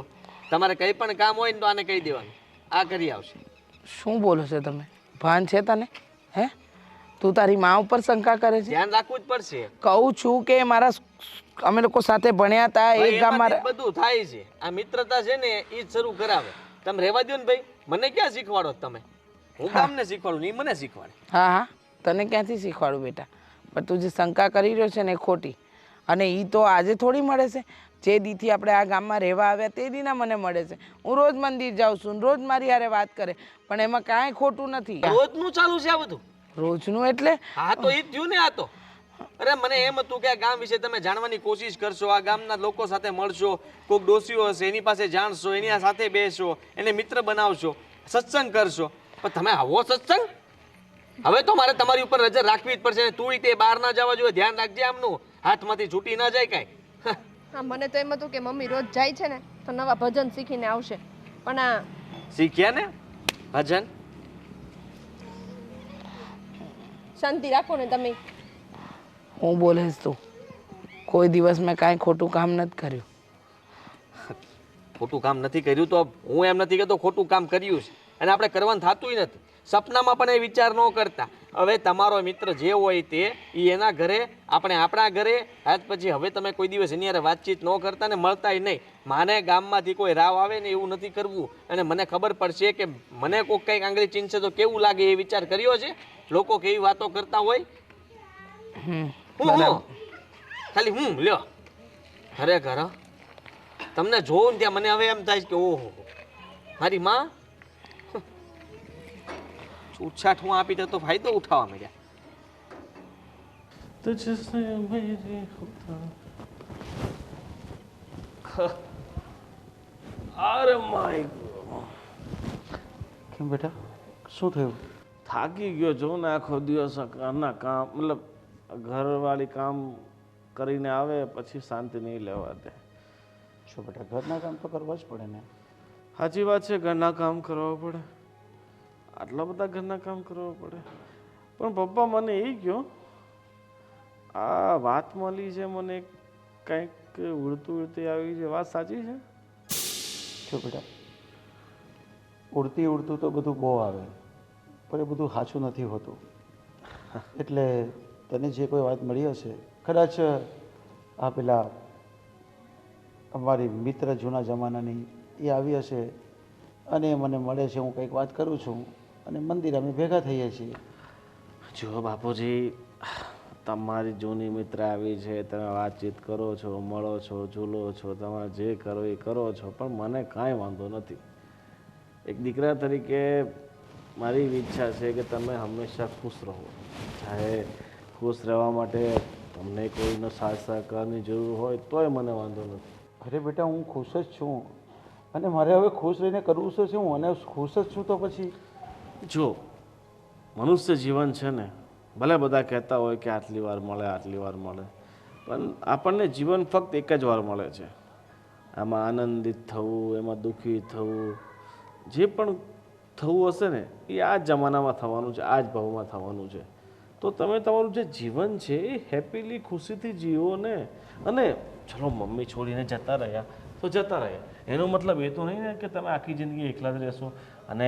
તમારે કંઈ પણ કામ હોય ને તો આને કહી દેવાનું, આ કરી આવશે. શું બોલો છો તમે? ભાન છે તને? હે, તું તારી મા ઉપર શંકા કરે છે? ધ્યાન રાખવું જ પડશે. કહું છું કે અમે લોકો સાથે ભણ્યા હતા એક ભાઈ, ગામમાં. એમાંથી જ બધું થાય છે. આ મિત્રતા છે ને એ જ શરૂ કરાવે. તમે રહેવા દો ને ભાઈ, મને ક્યાં શીખવાડો તમે? હું ગામને શીખવાડું ને ઈ મને શીખવાડે. હા હા, તને ક્યાંથી શીખવાડું બેટા? પણ તું જે શંકા કરી રહ્યો છે ને એ ખોટી. અને એ તો આજે થોડી મળે છે. જે દીથી આપણે આ ગામમાં રહેવા આવ્યા તે દીના મને મળે છે. હું રોજ મંદિર જાઉં છું, રોજ મારી હારે વાત કરે, પણ એમાં કાંઈ ખોટું નથી. રોજનું ચાલુ છે આ બધું. રોજનું એટલે? હા તો એ જ થયું ને. આ તો અરે મને એમ હતું કે આ ગામ વિશે તમે જાણવાની કોશિશ કરશો, આ ગામના લોકો સાથે મળશો, કોઈક ડોસીઓ હશે એની પાસે જાણશો, એની સાથે બેસશો, એને મિત્ર બનાવશો, સત્સંગ કરશો. પણ તમે આવો સત્સંગ? હવે તો મારે તમારી ઉપર નજર રાખવી જ પડશે. તું તે બહાર ના જવા જોઈએ, ધ્યાન રાખજે આમનું, હાથમાંથી છૂટી ના જાય કાંઈ. હા, મને તો એમ હતું કે મમ્મી રોજ જાય છે ને તો નવા ભજન શીખીને આવશે, પણ આ શીખ્યા ને ભજન? શાંતિ રાખો ને તમે. હું બોલેશ તું? કોઈ દિવસ મેં કાંઈ ખોટું કામ નથી કર્યું. ખોટું કામ નથી કર્યું તો હું એમ નથી કહેતો ખોટું કામ કર્યું છે, અને આપણે કરવાનું થતું નથી. સપનામાં પણ એ વિચાર ન કરતા. હવે તમારો મિત્ર જે હોય તે એના ઘરે, આપણે આપણા ઘરે. આજ પછી હવે તમે કોઈ દિવસ એની હારે વાતચીત ન કરતા ને મળતાય નહીં. માને ગામમાંથી કોઈ રાવ આવે ને એવું નથી કરવું. અને મને ખબર પડશે કે મને કોઈ કંઈક આંગળી ચીંધશે તો કેવું લાગે એ વિચાર કર્યો છે. લોકો કેવી વાતો કરતા હોય. ખાલી હું લ્યો ખરેખર તમને જોઉં ને ત્યાં મને હવે એમ થાય કે ઓહો મારી માં છૂટછાટ હું આપી દે તો ફાયદો ઉઠાવવા માંડ્યા. तुझसे मेरे होता अरे माय કેમ બેટા, શું થયું? થાકી ગયો જો ને આખો દિવસ ઘરના કામ, મતલબ ઘરવાળી કામ કરીને આવે પછી શાંતિ નહીં લેવા દે. શું બેટા, ઘરના કામ તો કરવા જ પડે ને. સાચી વાત છે, ઘરના કામ કરવા પડે, આટલા બધા ઘરના કામ કરવા પડે. પણ પપ્પા મને એ કહો, આ વાત મળી છે મને, કંઈક ઉડતું ઉડતી આવી છે, વાત સાચી છે? શું બેટા, ઉડતી ઉડતું તો બધું બહુ આવે, પણ એ બધું સાચું નથી હોતું. એટલે તને જે કોઈ વાત મળી હશે, કદાચ આ પેલા અમારી મિત્ર જૂના જમાનાની એ આવી હશે અને મને મળે છે, હું કંઈક વાત કરું છું અને મંદિરે અમે ભેગા થઈએ છીએ. જો બાપુજી, તમારી જૂની મિત્ર આવી છે, તમે વાતચીત કરો છો, મળો છો, ઝૂલો છો, તમારે જે કરો એ કરો છો, પણ મને કાંઈ વાંધો નથી. એક દીકરા તરીકે મારી એવી ઈચ્છા છે કે તમે હંમેશા ખુશ રહો. ચાહે ખુશ રહેવા માટે તમને કોઈનો સાથ સહકારની જરૂર હોય તોય મને વાંધો નથી. અરે બેટા, હું ખુશ જ છું અને મારે હવે ખુશ રહીને કરવું શું છે? હું અને ખુશ જ છું તો પછી. જો મનુષ્ય જીવન છે ને, ભલે બધા કહેતા હોય કે આટલી વાર મળે, આટલી વાર મળે, પણ આપણને જીવન ફક્ત એક જ વાર મળે છે. આમાં આનંદિત થવું, એમાં દુઃખી થવું, જે પણ થવું હશે ને એ આ જ જમાનામાં થવાનું છે, આ જ ભાવમાં થવાનું છે. તો તમે તમારું જે જીવન છે એ હેપીલી, ખુશીથી જીવો ને. અને ચલો મમ્મી છોડીને જતા રહ્યા તો જતા રહ્યા, એનો મતલબ એ તો નહીં ને કે તમે આખી જિંદગી એકલા જ રહેશો. અને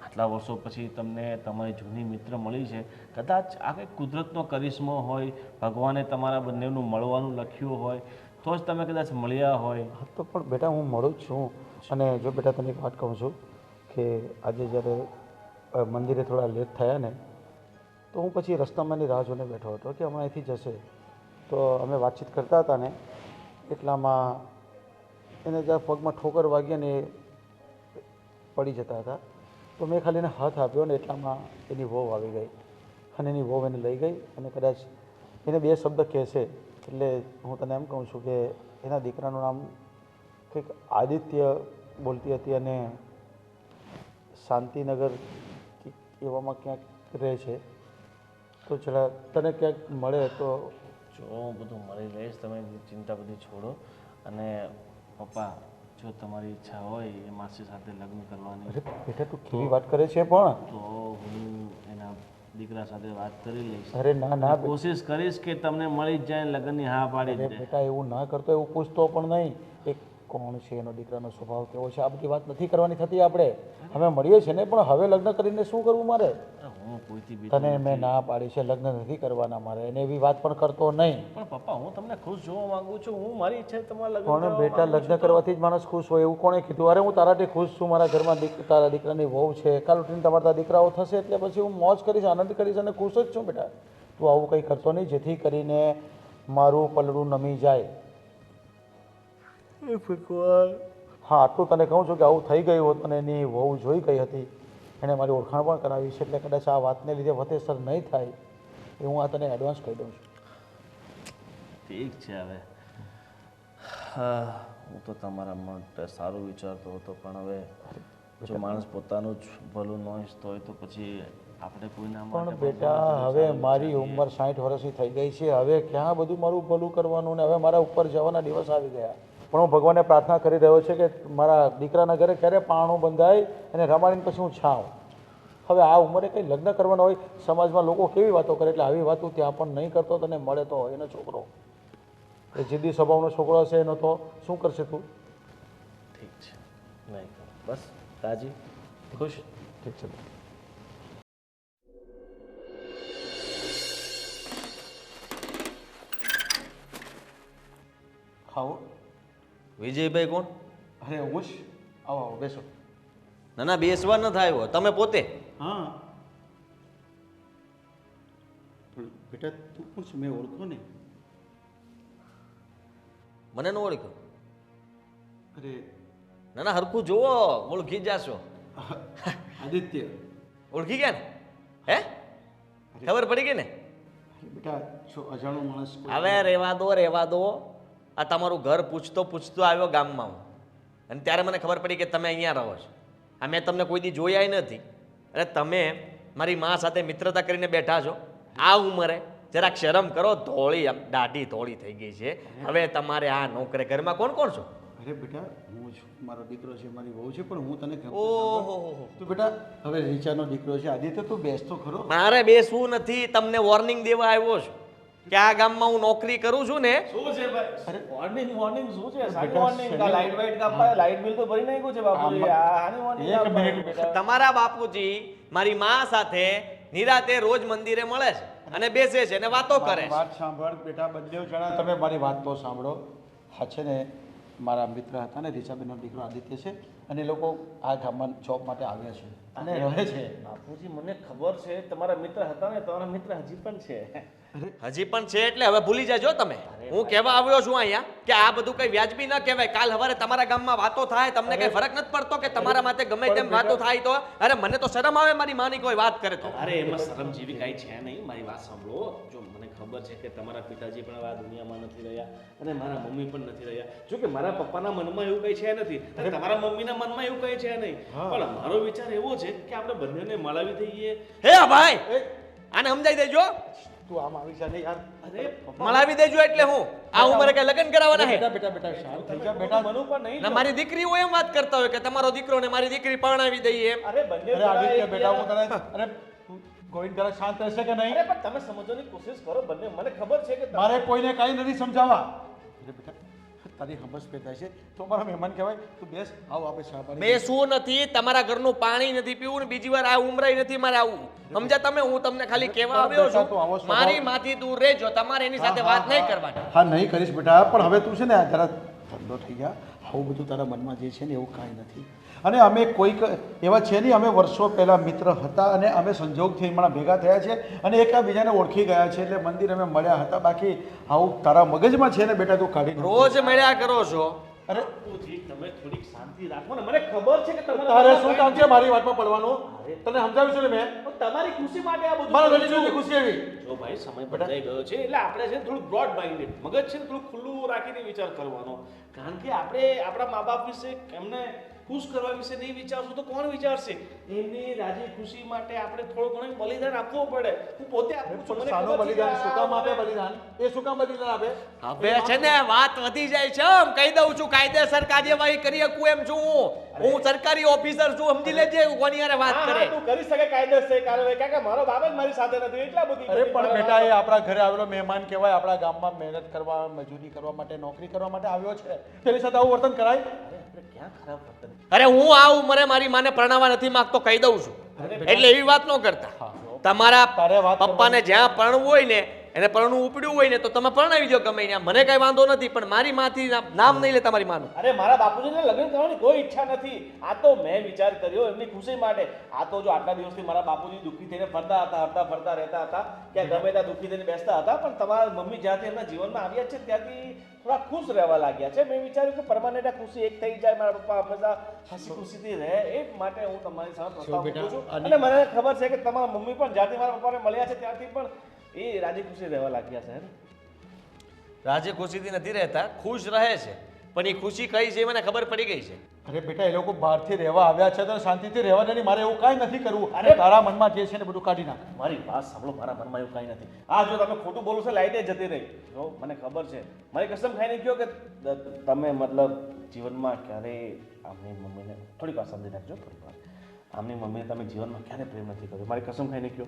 આટલા વર્ષો પછી તમને તમારી જૂની મિત્ર મળી છે, કદાચ આ કંઈક કુદરતનો કરિશ્મો હોય, ભગવાને તમારા બંનેનું મળવાનું લખ્યું હોય તો જ તમે કદાચ મળ્યા હોય. હા તો પણ બેટા, હું મળું જ છું. અને જો બેટા તને એક વાત કહું છું કે આજે જ્યારે મંદિરે થોડા લેટ થયા ને, તો હું પછી રસ્તામાં એની રાહ જોઈને બેઠો હતો કે હમણાં અહીંથી જશે. તો અમે વાતચીત કરતા હતા ને એટલામાં એને જ્યાં પગમાં ઠોકર વાગી ને એ પડી જતા હતા. તો મેં ખાલી એને હાથ આપ્યો ને એટલામાં એની વહુ આવી ગઈ અને એની વહુ એને લઈ ગઈ અને કદાચ એને બે શબ્દ કહેશે. એટલે હું તને એમ કહું છું કે એના દીકરાનું નામ કંઈક આદિત્ય બોલતી હતી અને શાંતિનગર એવામાં ક્યાંક રહે છે તો જરા તને ક્યાંક મળે તો જો હું બધું મળી લઈશ, તમે ચિંતા બધી છોડો. અને પપ્પા, જો તમારી ઈચ્છા હોય એ માસી સાથે લગ્ન કરવાની, અરે બેટા તું કેવી વાત કરે છે પણ તો હું એના દીકરા સાથે વાત કરી લઈશ. અરે ના ના કોશિશ કરીશ કે તમને મળી જ જાય, લગ્નની હા પાડી જ અરે દે. બેટા એવું ના કરતો, એવું પૂછતો પણ નહીં એ કોણ છે, એનો દીકરાનો સ્વભાવ કેવો છે, આ બધી વાત નથી કરવાની થતી આપણે. અમે મળીએ છીએ ને, પણ હવે લગ્ન કરીને શું કરવું મારે? હું કોઈથી બી તને મેં ના પાડી છે લગ્ન નથી કરવાના મારે, એને એવી વાત પણ કરતો નહીં. પણ પપ્પા, હું તમને ખુશ જોવા માંગુ છું. હું મારી ઈચ્છા છે તમારા લગ્ન પણ કરવા બેટા માંગુ છું. લગ્ન કરવાથી જ માણસ ખુશ હોય એવું કોણે કીધું? અરે હું તારાથી ખુશ છું, મારા ઘરમાં તારા દીકરાની વહુ છે, કાલ ઉઠીને તમારા દીકરાઓ થશે એટલે પછી હું મોજ કરીશ, આનંદ કરીશ અને ખુશ જ છું. બેટા તું આવું કંઈ કરતો નહીં જેથી કરીને મારું પલડું નમી જાય. હા, આટલું તને કહું છું કે આવું થઈ ગયું હોત અને એની વહુ જોઈ ગઈ હતી, એણે મારી ઓળખાણ પણ કરાવી છે, એટલે કદાચ આ વાતને લીધે વતેસર નહીં થાય એ હું આ તને એડવાન્સ કહી દઉં છું. ઠીક છે. હવે હા, હું તો તમારા માટે સારું વિચારતો હતો, પણ હવે જો માણસ પોતાનું જ ભલું ન ઈચ્છતો હોય તો પછી આપણે કોઈના માટે પણ બેટા હવે મારી ઉંમર 60 વર્ષની થઈ ગઈ છે, હવે ક્યાં બધું મારું ભલું કરવાનું ને હવે મારા ઉપર જવાના દિવસ આવી ગયા. પણ હું ભગવાનને પ્રાર્થના કરી રહ્યો છે કે મારા દીકરાના ઘરે ક્યારે પારણું બંધાય અને રમાડીને પછી હું છાવ. હવે આ ઉંમરે કંઈ લગ્ન કરવાના હોય, સમાજમાં લોકો કેવી વાતો કરે, એટલે આવી વાતો ત્યાં પણ નહીં કરતો. તને મળે તો એનો છોકરો એ જિદ્દી સ્વભાવનો છોકરો હશે, એનો તો શું કરશે તું? ઠીક છે, નહીં કરું. બસ રાજી, ખુશ. ઠીક છે. ખાઓ. વિજયભાઈ કોણ? અરે હું જ. આવો આવો બેસો. ના ના, બેસવા ન થાય, તમે પોતે. હા પણ બેટા તું કોણ છે? મેં ઓળખો ને. મને ન ઓળખ્યો? અરે ના ના, હરખું જુઓ, ઓળખી જાશો. આદિત્ય. ઓળખી ગયા ને? હે, ખબર પડી ગઈ ને? બેટા છો અજાણો માણસ કોઈ- હવે રહેવા દો. આ તમારું ઘર પૂછતો આવ્યો ગામમાં હું, અને ત્યારે મને ખબર પડી કે તમે અહીંયા રહો છો. આ મેં તમને કોઈ દી જોયા નથી. અરે તમે મારી મા સાથે મિત્રતા કરીને બેઠા છો. આ ઉંમરે જરાક શરમ કરો. ધોળી, આમ દાઢી ધોળી થઈ ગઈ છે. હવે તમારે આ નોકરે, ઘરમાં કોણ કોણ છો? અરે બેટા હું છું, મારો દીકરો છે, મારી વહુ છે, પણ હું તને કહું ઓહો, તું બેટા હવે રીચાનો દીકરો છે. આદિત્ય તું બેસતો ખરો. મારે બેસવું નથી, તમને વોર્નિંગ દેવા આવ્યો છું કે આ ગામમાં હું નોકરી કરું છું ને. શું છે ભાઈ? વોર્નિંગ શું છે? સારી બેટા, વોર્નિંગ. લાઇટ વાઇટ કાપાય, લાઇટ બિલ તો ભરી નાખ્યું છે બાપુજી. આ હાની વોર્નિંગ એક કાપાય? મિનિટ બેટા. તમારા બાપુજી મારી મા સાથે નિરાતે રોજ મંદિરે મળે છે અને બેસે છે અને વાતો કરે છે. વાત સાંભળ બેટા, બંને જણા તમે મારી વાત તો સાંભળો. હા છે ને, મારા મિત્ર હતા ને, રીચાબેનનો દીકરો આદિત્ય છે, અને એ લોકો આ ગામમાં જોબ માટે આવ્યા છે અને રહે છે. બાપુજી, મને ખબર છે તમારા મિત્ર હતા ને, તમારા મિત્ર હજી પણ છે. હજી પણ છે એટલે હવે ભૂલી જાજો તમે. હું કહેવા આવ્યો છું અહીંયા કે આ બધું કઈ વ્યાજબી ન કહેવાય. કાલ સવારે તમારા ગામમાં વાતો થાય, તમને કઈ ફરક નથી પડતો કે તમારા માટે ગમે તેમ વાતો થાય તો? અરે મને તો શરમ આવે મારી માની કોઈ વાત કરે તો. અરે એમાં શરમ જેવી કાંઈ છે નહીં. મારી વાત સાંભળો. જો મને ખબર છે કે તમારા પિતાજી પણ હવે આ દુનિયામાં નથી રહ્યા અને મારા મમ્મી પણ નથી રહ્યા. જો કે મારા પપ્પાના મનમાં એવું કંઈ છે નથી અને તમારા મમ્મીના મનમાં એવું કંઈ છે નહીં. પણ મારો વિચાર એવો છે કે આપણે બંનેને મળાવી દઈએ. હે ભાઈ, આને સમજાઈ દેજો. તું આમ આવી જા ને યાર. અરે મળાવી દેજો એટલે હું આ ઉંમરે કઈ લગ્ન કરાવવાના હે? બેટા બેટા બેટા શાંત થઈ જા બેટા. મનુ પણ નહીં. ના, મારી દીકરીઓ એમ વાત કરતા હોય કે તમારો દીકરો ને મારી દીકરી પરણાવી દઈએ એમ. અરે બંને અરે આદિત્ય બેટા હું તને અરે તું ગોવિંદ તારા શાંત રહેશે કે નહીં? અરે પણ તમે સમજવાની કોશિશ કરો બંને. મને ખબર છે કે મારે કોઈને કાંઈ નથી સમજાવવા. અરે બેટા તારી હમસ પેદા છે તો મારા મહેમાન કહેવાય. તું બેસ, આવ આપણે ચા પાણી. બેસવું નથી, તમારા ઘરનું પાણી નથી પીવું ને બીજી વાર આ ઉમરાય નથી મારે આવું. સમજ્યા તમે? હું તમને ખાલી કહેવા આવ્યો બેટા, તું આવો છું, સ્વભાવ- મારી માંથી દૂર રહેજો. તમારે એની સાથે વાત નહીં કરવાની. હા નહીં કરીશ બેટા, પણ હવે તું છે ને જરા ઠંડો થઈ ગયા. આવું બધું તારા મનમાં જે છે ને એવું કાંઈ નથી. અને અમે કોઈક એવા છે નહીં, અમે વર્ષો પહેલાં મિત્ર હતા અને અમે સંજોગથી હમણાં ભેગા થયા છે અને એકબીજાને ઓળખી ગયા છે એટલે મંદિર અમે મળ્યા હતા. બાકી આવું તારા મગજમાં છે ને બેટા તું કાઢી નાખ. રોજ મળ્યા કરો છો. અરે બાપુજી, તમે થોડીક શાંતિ રાખો ને. મને ખબર છે કે તારે શું કામ છે મારી વાતમાં પડવાનું? તને સમજાવ્યું છે ને મેં. તમારી ખુશી માટે આ બધું મારા કરું ગળીની છું. ખુશી આવી. જો ભાઈ, સમય બદલાઈ ગયો છે એટલે આપણે છે ને થોડું બ્રોડ માઇન્ડેડ, મગજ છે ને થોડું ખુલ્લું રાખીને વિચાર કરવાનો. કારણ કે આપણે આપણા મા બાપ વિશે એમને ખુશ કરવા વિશે નહીં વિચારશું તો કોણ વિચારશે? એમની રાજી ખુશી માટે આપણે થોડું ઘણું બલિદાન આપવું પડે. હું પોતે આપું છું. મને સાનું ખબર છે કે બલિદાન શું કામ આપે? આ- બલિદાન એ શું કામ બલિદાન આપે? હવે છે ને વાત વધી જાય છે એમ કહી દઉં છું કાયદેસર કાર્યવાહી કરી શકું એમ છું હું સરકારી ઓફિસર છું સમજી લેજે કોની હારે વાત હા, કરે તું કરી શકે કાયદેસર કાર્યવાહી, કારણ કે મારો બાપ જ મારી સાથે નથી એટલા બધી. અરે પણ બેટા એ આપણા ઘરે આવેલો મહેમાન કહેવાય, આપણા ગામમાં મહેનત કરવા, મજૂરી કરવા માટે, નોકરી કરવા માટે આવ્યો છે. તેની સાથે આવું વર્તન કરાય? આપણે ક્યાં ખરાબ વર્તન? અરે હું આ ઉંમરે મારી માને પરણાવવા નથી માંગતો કહી દઉં છું એટલે એવી વાત ન કરતા તમારા તારે વાત પપ્પાને જ્યાં પરણવું હોય ને એને પરણવું ઉપડ્યું હોય ને તો તમે પરણાવી દો ગમે ત્યાં મને કઈ વાંધો નથી પણ મારી માંથી નામ નહીં લે તમારી માનું અરે મારા બાપુજીને લગ્ન કરવાની કોઈ ઈચ્છા નથી. આ તો મેં વિચાર કર્યો એમની ખુશી માટે. આ તો જો આટલા દિવસથી મારા બાપુજી દુઃખી થઈને ફરતા હતા, હરતા ફરતા રહેતા હતા, કે ગમે ત્યાં દુઃખી થઈને બેસતા હતા, પણ તમારા મમ્મી જ્યાંથી એમના જીવનમાં આવ્યા છે ત્યાંથી થોડા ખુશ રહેવા લાગ્યા છે. મેં વિચાર્યું કે પરમાનન્ટ આ ખુશી એક થઈ જાય, મારા પપ્પા હંમેશા હસી ખુશીથી રહે, એ માટે હું તમારી સામે પ્રસ્તાવ મૂકું છું. અને મને ખબર છે કે તમારા મમ્મી પણ જ્યારથી મારા પપ્પાને મળ્યા છે ત્યારથી પણ એ રાજી ખુશી રહેવા લાગ્યા છે. રાજી ખુશીથી નથી રહેતા ખુશ રહે છે પણ એ ખુશી કઈ છે મને ખબર પડી ગઈ છે. અરે બેટા એ લોકો બહારથી રહેવા આવ્યા છે તો શાંતિથી રહેવા દે. મારે એવું કાંઈ નથી કરવું. અરે તારા મનમાં જે છે ને બધું કાઢી નાખ. મારી વાત સાંભળો, મારા મનમાં એવું કાંઈ નથી. આ જો તમે ખોટું બોલો છો, લાઈટે જતી રહી. જો મને ખબર છે, મારી કસમ ખાઈને કહો કે તમે મતલબ જીવનમાં ક્યારેય આમની મમ્મીને થોડીક વાર સમજી નાખજો, થોડીક વાર આમની મમ્મીને તમે જીવનમાં ક્યારે પ્રેમ નથી કર્યો, મારી કસમ ખાઈને કહો.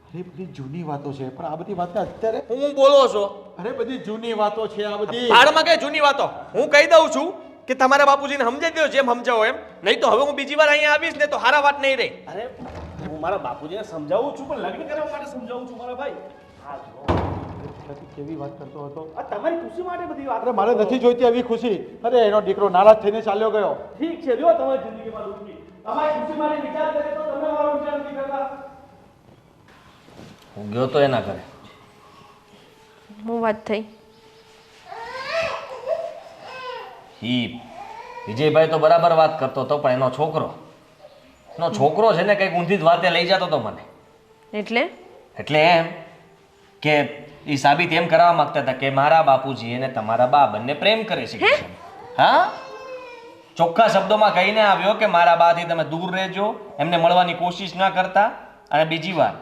અરે બધી જૂની વાતો છે પણ આ બધી વાતો અત્યારે, હું બોલો છો અરે બધી જૂની વાતો છે આ બધી. ભાડમાં કઈ જૂની વાતો હું કહી દઉં છું કે તમારા બાપુજીને સમજાવી દો જેમ સમજાવો એમ નહીં તો હવે હું બીજી વાર અહીંયા આવીશ ને તો હારા વાત નહીં રહી. અરે હું મારા બાપુજીને સમજાવું છું પણ લગ્ન કરવા માટે સમજાવું છું મારા ભાઈ. હા જો કેવી વાત કરતો હતો. આ તમારી ખુશી માટે બધી વાત. અરે મારે નથી જોઈતી આવી ખુશી. અરે એનો દીકરો નારાજ થઈને ચાલ્યો ગયો. ઠીક છે, જો તમારી જિંદગીમાં દુઃખી તમારી ખુશી માટે વિચાર કરે તો તમે મારો વિચાર નથી કરતા. હું ગયો તો એના ઘરે હું વાત થઈ વિજયભાઈ તો બરાબર વાત કરતો હતો પણ એનો છોકરો છે ને કંઈક ઊંધી જ વાતે લઈ જતો હતો મને. એટલે એમ કે એ સાબિત એમ કરવા માંગતા હતા કે મારા બાપુજી અને તમારા બા બંને પ્રેમ કરે છે. હા ચોખ્ખા શબ્દોમાં કહીને આવ્યો કે મારા બાથી તમે દૂર રહેજો, એમને મળવાની કોશિશ ના કરતા, અને બીજી વાર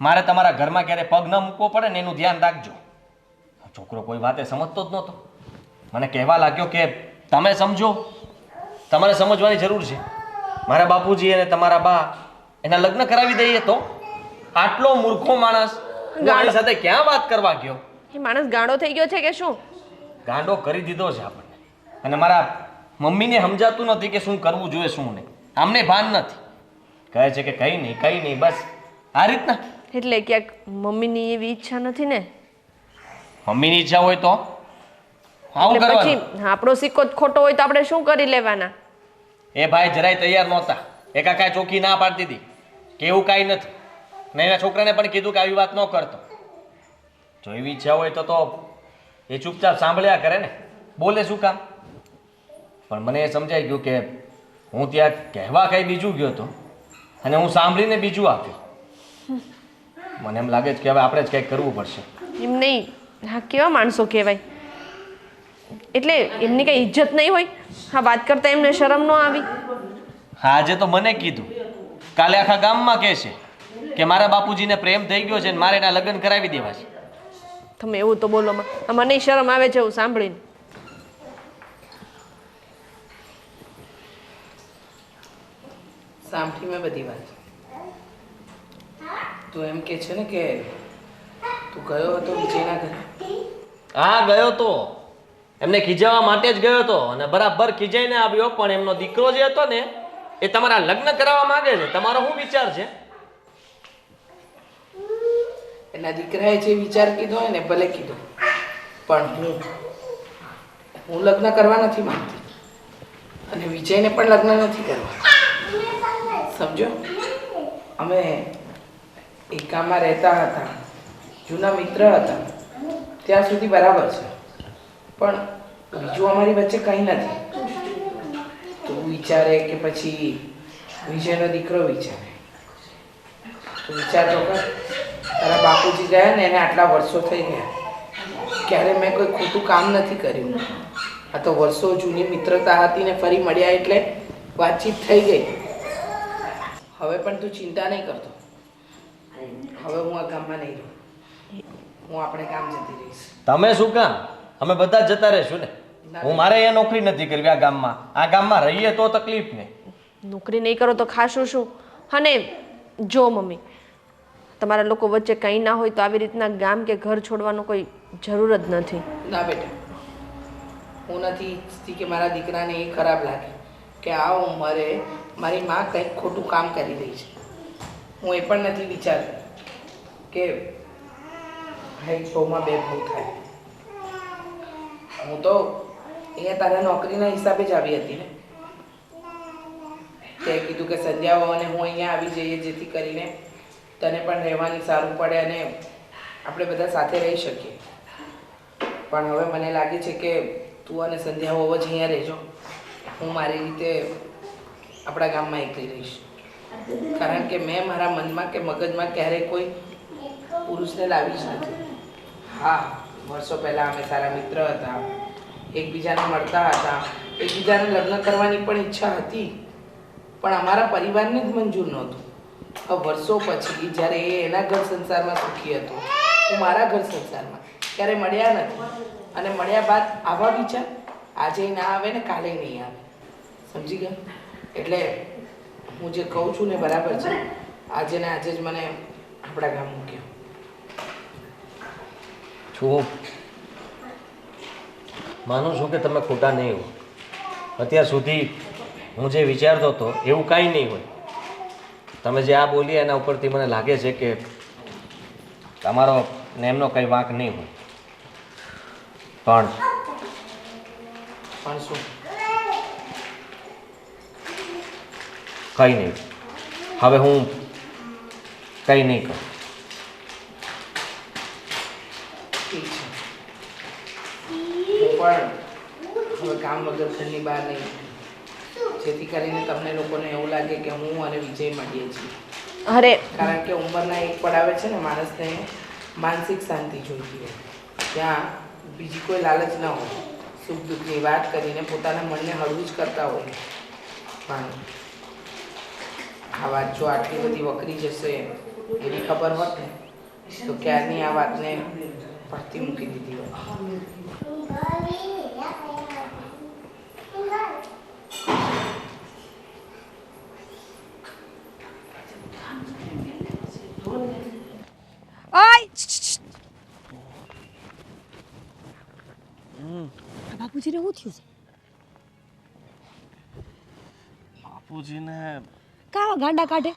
મારે તમારા ઘરમાં ક્યારે પગ ન મૂકવો પડે ને એનું ધ્યાન રાખજો. છોકરો કોઈ વાતે સમજતો જ નહોતો. મને કહેવા લાગ્યો કે તમે સમજો, તમારે સમજવાની જરૂર છે. મારા બાપુજી અને તમારા બા એના લગ્ન કરાવી દઈએ તો આટલો મૂર્ખો માણસ મારી સાથે ક્યાં વાત કરવા ગયો? એ માણસ ગાંડો થઈ ગયો છે કે શું? ગાંડો કરી દીધો છે આપણને. અને મારા મમ્મીને સમજાતું નથી કે શું કરવું જોઈએ શું નહીં. આમને ભાન નથી. કહે છે કે કંઈ નહીં બસ આ રીતના. એટલે ક્યાંક મમ્મીની એવી ઈચ્છા નથી ને? મમ્મીની ઈચ્છા હોય તો આવું એટલે કરવાનું. પછી આપણો સિક્કો જ ખોટો હોય તો આપણે શું કરી લેવાના? એ ભાઈ જરાય તૈયાર નહોતા. એકાકાએ ચોખ્ખી ના પાડતી હતી કે એવું કાંઈ નથી. ને એના છોકરાને પણ કીધું કે આવી વાત ન કરતો. જો એવી ઈચ્છા હોય તો એ ચૂપચાપ સાંભળ્યા કરે ને, બોલે શું કામ? પણ મને એ સમજાઈ ગયું કે હું ત્યાં કહેવા કંઈ બીજું ગયો હતો અને હું સાંભળીને બીજું આપ્યું. મને એમ લાગે છે કે હવે આપણે જ કંઈક કરવું પડશે. એમ નહીં, હા કેવા માણસો કહેવાય? એટલે એમની કઈ ઇજ્જત નહીં હોય? હા વાત કરતા એમને શરમ ન આવી? આજે તો મને કીધું, કાલે આખા ગામમાં કહે છે કે મારા બાપુજીને પ્રેમ થઈ ગયો છે ને મારે એના લગ્ન કરાવી દેવા છે. તમે એવું તો બોલો માં, મને શરમ આવે છે એવું સાંભળીને. સાંભળી મેં બધી વાત. તું એમ કે છે ને કે તું ગયો હતો વિજયના ઘરે? હા ગયો તો, એમને ખીજાવવા માટે જ ગયો હતો અને બરાબર ખીજાઈને આવ્યો. પણ એમનો દીકરો જે હતો ને એ તમારા લગ્ન કરાવવા માંગે છે. તમારો શું વિચાર છે? એના દીકરાએ જે વિચાર કીધો હોય ને ભલે કીધો, પણ હું લગ્ન કરવા નથી માંગતી અને વિજયને પણ લગ્ન નથી કરવા. સમજો, અમે એક ગામમાં રહેતા હતા, જૂના મિત્ર હતા, ત્યાં સુધી બરાબર છે, પણ બીજું અમારી વચ્ચે કંઈ નથી. તું વિચારે કે પછી વિજયનો દીકરો વિચારે? તું વિચાર તો કર. તારા બાપુજી ગયા ને એને આટલા વર્ષો થઈ ગયા, ક્યારે મેં કોઈ ખોટું કામ નથી કર્યું. આ તો વર્ષો જૂની મિત્રતા હતી ને ફરી મળ્યા એટલે વાતચીત થઈ ગઈ. હવે પણ તું ચિંતા નહીં કરતો. હવે હું આ ગામમાં નહીં રહું. હું આપણે ગામ જતી રહીશ. તમે શું કામ? અમે બધા જ જતા રહીશું ને. હું મારે અહીંયા નોકરી નથી કરવી આ ગામમાં. આ ગામમાં રહીએ તો તકલીફ ને. નોકરી નહીં કરો તો ખાશું શું? અને જો મમ્મી, તમારા લોકો વચ્ચે કંઈ ના હોય તો આવી રીતના ગામ કે ઘર છોડવાનો કોઈ જરૂર જ નથી. ના બેટા, હું નથી ઈચ્છતી કે મારા દીકરાને એ ખરાબ લાગે કે આ ઉંમરે મારી માં કંઈક ખોટું કામ કરી રહી છે. હું એ પણ નથી વિચારતી કે ભાઈ છોમાં બે ભૂલ થાય. હું તો અહીંયા તારા નોકરીના હિસાબે જ આવી હતી ને. તે કીધું કે સંધ્યાઓ અને હું અહીંયા આવી જઈએ જેથી કરીને તને પણ રહેવાની સારું પડે અને આપણે બધા સાથે રહી શકીએ. પણ હવે મને લાગે છે કે તું અને સંધ્યાઓ જ અહીંયા રહેજો. હું મારી રીતે આપણા ગામમાં એકલી રહીશ. કારણ કે મેં મારા મનમાં કે મગજમાં ક્યારેય કોઈ પુરુષને લાવી જ નથી. હા, વર્ષો પહેલાં અમે સારા મિત્ર હતા, એકબીજાને મળતા હતા, એકબીજાને લગ્ન કરવાની પણ ઈચ્છા હતી, પણ અમારા પરિવારને જ મંજૂર નહોતું. હવે વર્ષો પછી જ્યારે એ એના ઘર સંસારમાં સુખી હતો, હું મારા ઘર સંસારમાં, ત્યારે મળ્યા નથી. અને મળ્યા બાદ આવા વિચાર આજે ના આવે ને કાલે નહીં આવે. સમજી ગયા? એટલે હું જે કહું છું ને બરાબર છે. આજે ને આજે જ મને આપણા ગામ મૂક્યો. છું માનું છું કે તમે ખોટા નહીં હો. અત્યાર સુધી હું જે વિચારતો હતો એવું કાંઈ નહીં હોય. તમે જે આ બોલી એના ઉપરથી મને લાગે છે કે તમારો ને એમનો કંઈ વાંક નહીં હોય. પણ શું? કંઈ નહીં. હવે હું કંઈ નહીં કરું. ઠીક છે. હું પણ હવે કામ વગર ઘરની બહાર નહીં, જેથી કરીને તમને લોકોને એવું લાગે કે હું અને વિજય મળીએ છીએ. અરે કારણ કે ઉંમરના એક પડાવે છે ને માણસને માનસિક શાંતિ જોઈતી હોય. ત્યાં બીજી કોઈ લાલચ ન હોય. સુખ દુઃખની વાત કરીને પોતાના મનને હળવું જ કરતા હોય. પણ આ વાત જો આટલી બધી વકરી જશે એની ખબર હોત ને તો ક્યારની આ વાતને પડતી મૂકી દીધી હોત. ઓય બાપુજીને શું થયું છે? બાપુજીને કાવા ગાંડા કાઢે?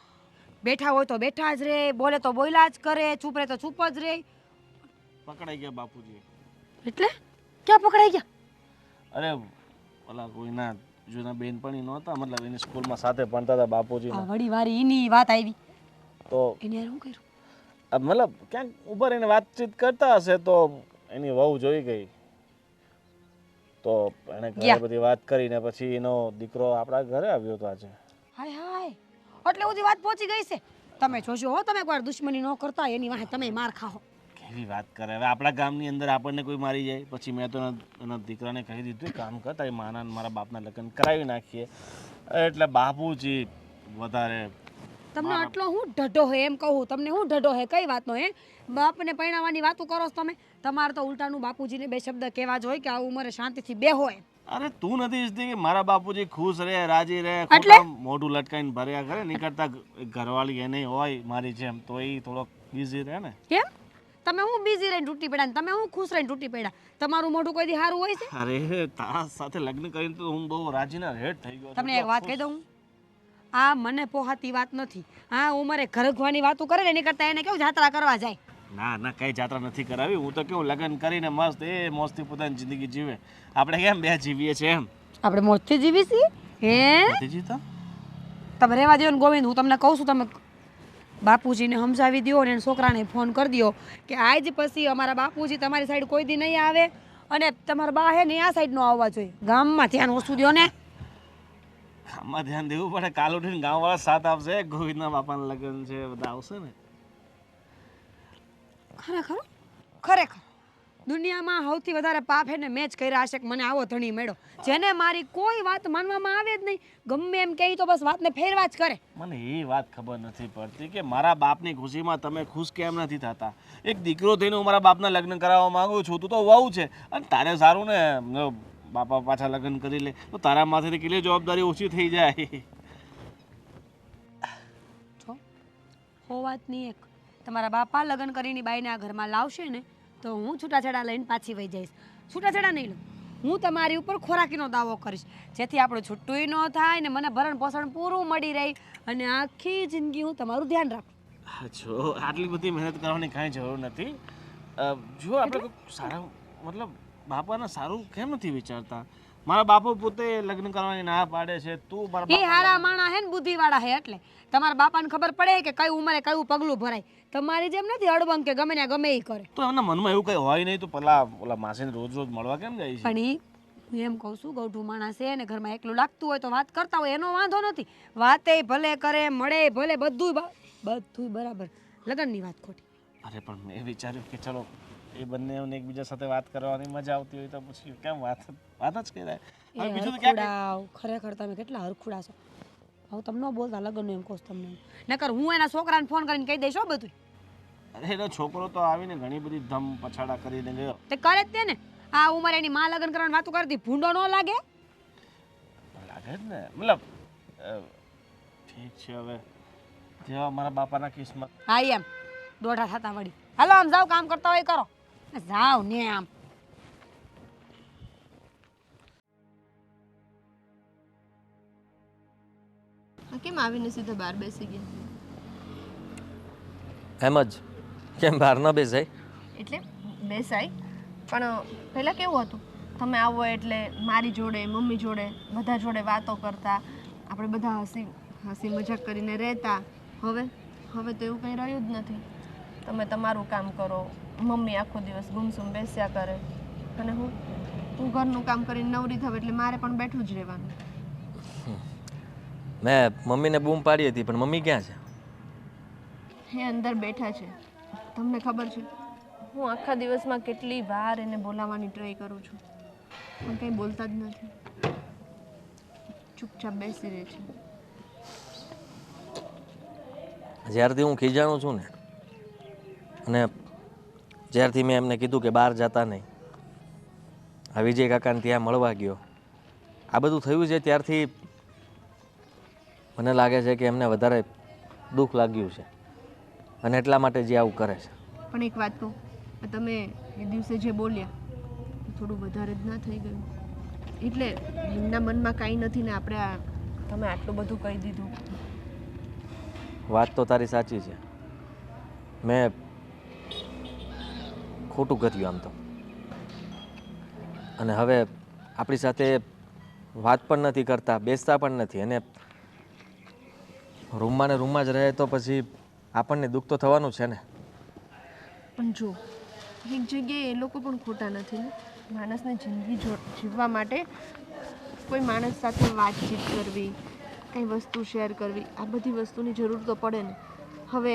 બેઠા હોય તો બેઠા જ રે, બોલે તો બોલ્યા જ કરે, ચૂપ રહે તો ચૂપ જ રે. પકડાઈ ગયા બાપુજી. એટલે ક્યાં પકડાઈ ગયા? અરે ઓલા કોઈના જૂના બેનપણી નહોતા, મતલબ એની સ્કૂલમાં સાથે ભણતા હતા બાપુજી. આ વળી વારી એની વાત આવી તો એને યાર શું કર્યું? મતલબ ક્યાંક ઉપર એને વાતચીત કરતા હશે તો એની વહુ જોઈ ગઈ, તો એણે ઘરે બધી વાત કરીને પછી એનો દીકરો આપણા ઘરે આવ્યો હતો આજે. હાય હાય, એટલે બધી વાત પહોંચી ગઈ છે. તમે જોજો હો, તમે એકવાર દુશ્મની ન કરતા એની વાહે તમે માર ખાઓ. કેવી વાત કરે! હવે આપણા ગામની અંદર આપણને કોઈ મારી જાય પછી મેં તો એના દીકરાને કહી દીધું કામ કરતા એ માના મારા બાપના લગ્ન કરાવી નાખીએ. એટલે બાપુજી વધારે તમને આટલો હું ઢઢો હે એમ કહું, તમને હું ઢઢો હે કઈ વાતનો હે? બાપને પરણાવવાની વાતો કરો છો તમે. તમારે તો ઉલટાનું બાપુજીને બે શબ્દ કહેવા જ હોય કે આ ઉંમરે શાંતિથી બેહો એમ. અરે તું નથી ઈચ્છતી કે મારા બાપુજી ખુશ રહે, રાજી રહે, એટલે? મોઢું લટકાઈને ભર્યા કરે? નીકળતા ઘરવાળી એને હોય મારી જેમ તો એ થોડોક બિઝી રહે ને. કેમ તમે હું બિઝી રહીને તૂટી પડ્યા, તમે હું ખુશ રહીને તૂટી પડ્યા? તમારું મોઢું કોઈ દી સારું હોય છે? અરે તારા સાથે લગ્ન કરીને તો હું બહુ રાજીના રેટ થઈ ગયો. તમને એક વાત કહી દઉં, આ મને પોહાતી વાત નથી. આ ઉંમરે ઘરઘવાની વાતો કરે ને એની કરતાં એને કેવું જાત્રા કરવા જાય. ના ના, કઈ જાત્રા નથી કરાવી. હું તો કેવું લગ્ન કરીને મસ્ત એ મોજથી પોતાની જિંદગી જીવે. આપણે કેમ બે જીવીએ છીએ એમ. આપણે મોજથી જીવી છીએ હે? નથી જીવતા? તમે રહેવા દો ને ગોવિંદ, હું તમને કહું છું, તમે બાપુજીને સમજાવી દો ને છોકરાને ફોન કરી દો કે આજ પછી અમારા બાપુજી તમારી સાઈડ કોઈ દી નહીં આવે અને તમારા બા હે ને આ સાઈડ નો આવવા જોઈએ. ગામમાં ધ્યાન ઓછું દો ને. ગામમાં ધ્યાન દેવું પડે. કાલ ઉઠીને ગામવાળા સાથ આપશે, ગોવિંદના બાપાના લગ્ન છે, બધા આવશે ને. ખરેખર ખરેખર દુનિયામાં સૌથી વધારે પાપ હે ને મેં જ કર્યા હશે કે મને આવો ધણી મળ્યો જેને મારી કોઈ વાત માનવામાં આવે જ નહીં, ગમે એમ કહે તો બસ વાતને ફેરવા જ કરે. મને એ વાત ખબર નથી પડતી કે મારા બાપની ખુશીમાં તમે ખુશ કેમ નથી થતા. એક દીકરો થઈને હું મારા બાપના લગ્ન કરાવવા માંગુ છું, તું તો વહુ છે અને તારે સારું ને બાપા પાછા લગ્ન કરી લે તો તારા માથેથી કેટલી જવાબદારી ઓછી થઈ જાય. છો હો વાતની એક તમારા બાપા લગ્ન કરીને બાઈને આ ઘરમાં લાવશે ને તો હું છૂટાછેડા લઈને પાછી વહી જઈશ. છૂટાછેડા નહીં લઉં, હું તમારી ઉપર ખોરાકીનો દાવો કરીશ જેથી આપણું છૂટુંય ન થાય ને મને ભરણ પોષણ પૂરું મળી રહે અને આખી જિંદગી હું તમારું ધ્યાન રાખું. જો આટલી બધી મહેનત કરવાની કાંઈ જરૂર નથી. જો આપણે કોઈક સારા મતલબ બાપાને સારું કેમ નથી વિચારતા. મારા બાપુ પોતે લગ્ન કરવાની ના પાડે છે, તું મારા એ હારા માણા હે ને બુદ્ધિવાળા હે એટલે તમારા બાપાને ખબર પડે કે કઈ ઉંમરે કયું પગલું ભરાય. તમારી જેમ નથી અડબંગ કે ગમે ને ગમે એ કરે. તો એમના મનમાં એવું કંઈ હોય નહીં તો ઓલા માસીને રોજ રોજ મળવા કેમ જાય છે? પણ હું એમ કહું છું ગૌઠું માણસ છે ને ઘરમાં એકલું લાગતું હોય તો વાત કરતા હોય એનો વાંધો નથી. વાતે ભલે કરે મળે ભલે બધું બરાબર, લગ્નની વાત ખોટી. અરે પણ મેં વિચાર્યું કે ચલો એ બંને એકબીજા સાથે વાત કરવાની મજા આવતી હોય તો પછી કેમ વાત જ કરાય. હવે બીજું તો ક્યાં ખરેખર તમે કેટલા હરખુડા છો. હું તમને ન બોલતા લગ્નનું એમ કહું છું તમને, નકર હું એના છોકરાને ફોન કરીને કહી દઈશ બધું. અરે એનો છોકરો તો આવીને ઘણી બધી ધમ પછાડા કરીને ગયો. તે કરે જ તે ને, આ ઉંમરે એની માં લગ્ન કરવાની વાતો કરતી ભૂંડો ન લાગે? લાગે જ ને, મતલબ ઠીક છે હવે જેવા મારા બાપાના કિસ્મત. હા એમ દોઢા થતા વળી. હાલો આમ જાઓ, કામ કરતા હોય કરો, જાઓ ને આમ. કેમ આવીને સીધા બહાર બેસી ગયા? એમ જ કેમ બહાર ન બેસાય? એટલે બેસાય પણ પહેલાં કેવું હતું, તમે આવો એટલે મારી જોડે મમ્મી જોડે બધા જોડે વાતો કરતા, આપણે બધા હસી મજાક કરીને રહેતા. હવે તો એવું કંઈ રહ્યું જ નથી. તમે તમારું કામ કરો, મમ્મી આખો દિવસ ગુમસુમ બેસ્યા કરે અને હું ઘરનું કામ કરીને નવરી થાવ એટલે મારે પણ બેઠું જ રહેવાનું. મેં મમ્મીને બૂમ પાડી હતી પણ મમ્મી ક્યાં છે? એ અંદર બેઠા છે. તમને ખબર છે હું આખા દિવસમાં કેટલી વાર એને બોલાવવાની ટ્રાય કરું છું પણ કંઈ બોલતા જ નથી, ચૂપચાપ બેસી રહે છે. જ્યારથી હું ખીજાણું છું ને અને જ્યારથી મેં એમને કીધું કે બહાર જતા નહીં, આ વિજય કાકાને ત્યાં મળવા ગયો, આ બધું થયું છે ત્યારથી મને લાગે છે કે એમને વધારે દુઃખ લાગ્યું છે અને એટલા માટે જે આવું કરે છે. પણ એક વાત કહું, તમે એ દિવસે જે બોલ્યા એ થોડું વધારે જ ના થઈ ગયું? એટલે એમના મનમાં કાંઈ નથી ને આપણે તમે આટલું બધું કહી દીધું. વાત તો તારી સાચી છે, મેં ખોટું કર્યું આમ તો. અને હવે આપણી સાથે વાત પણ નથી કરતા, બેસતા પણ નથી અને રૂમમાં ને રૂમમાં જ રહે તો પછી આપણને દુઃખ તો થવાનું છે ને. પણ જો એક જગ્યાએ એ લોકો પણ ખોટા નથી ને. માણસને જિંદગી જીવવા માટે કોઈ માણસ સાથે વાતચીત કરવી, કંઈ વસ્તુ શેર કરવી, આ બધી વસ્તુની જરૂર તો પડે ને. હવે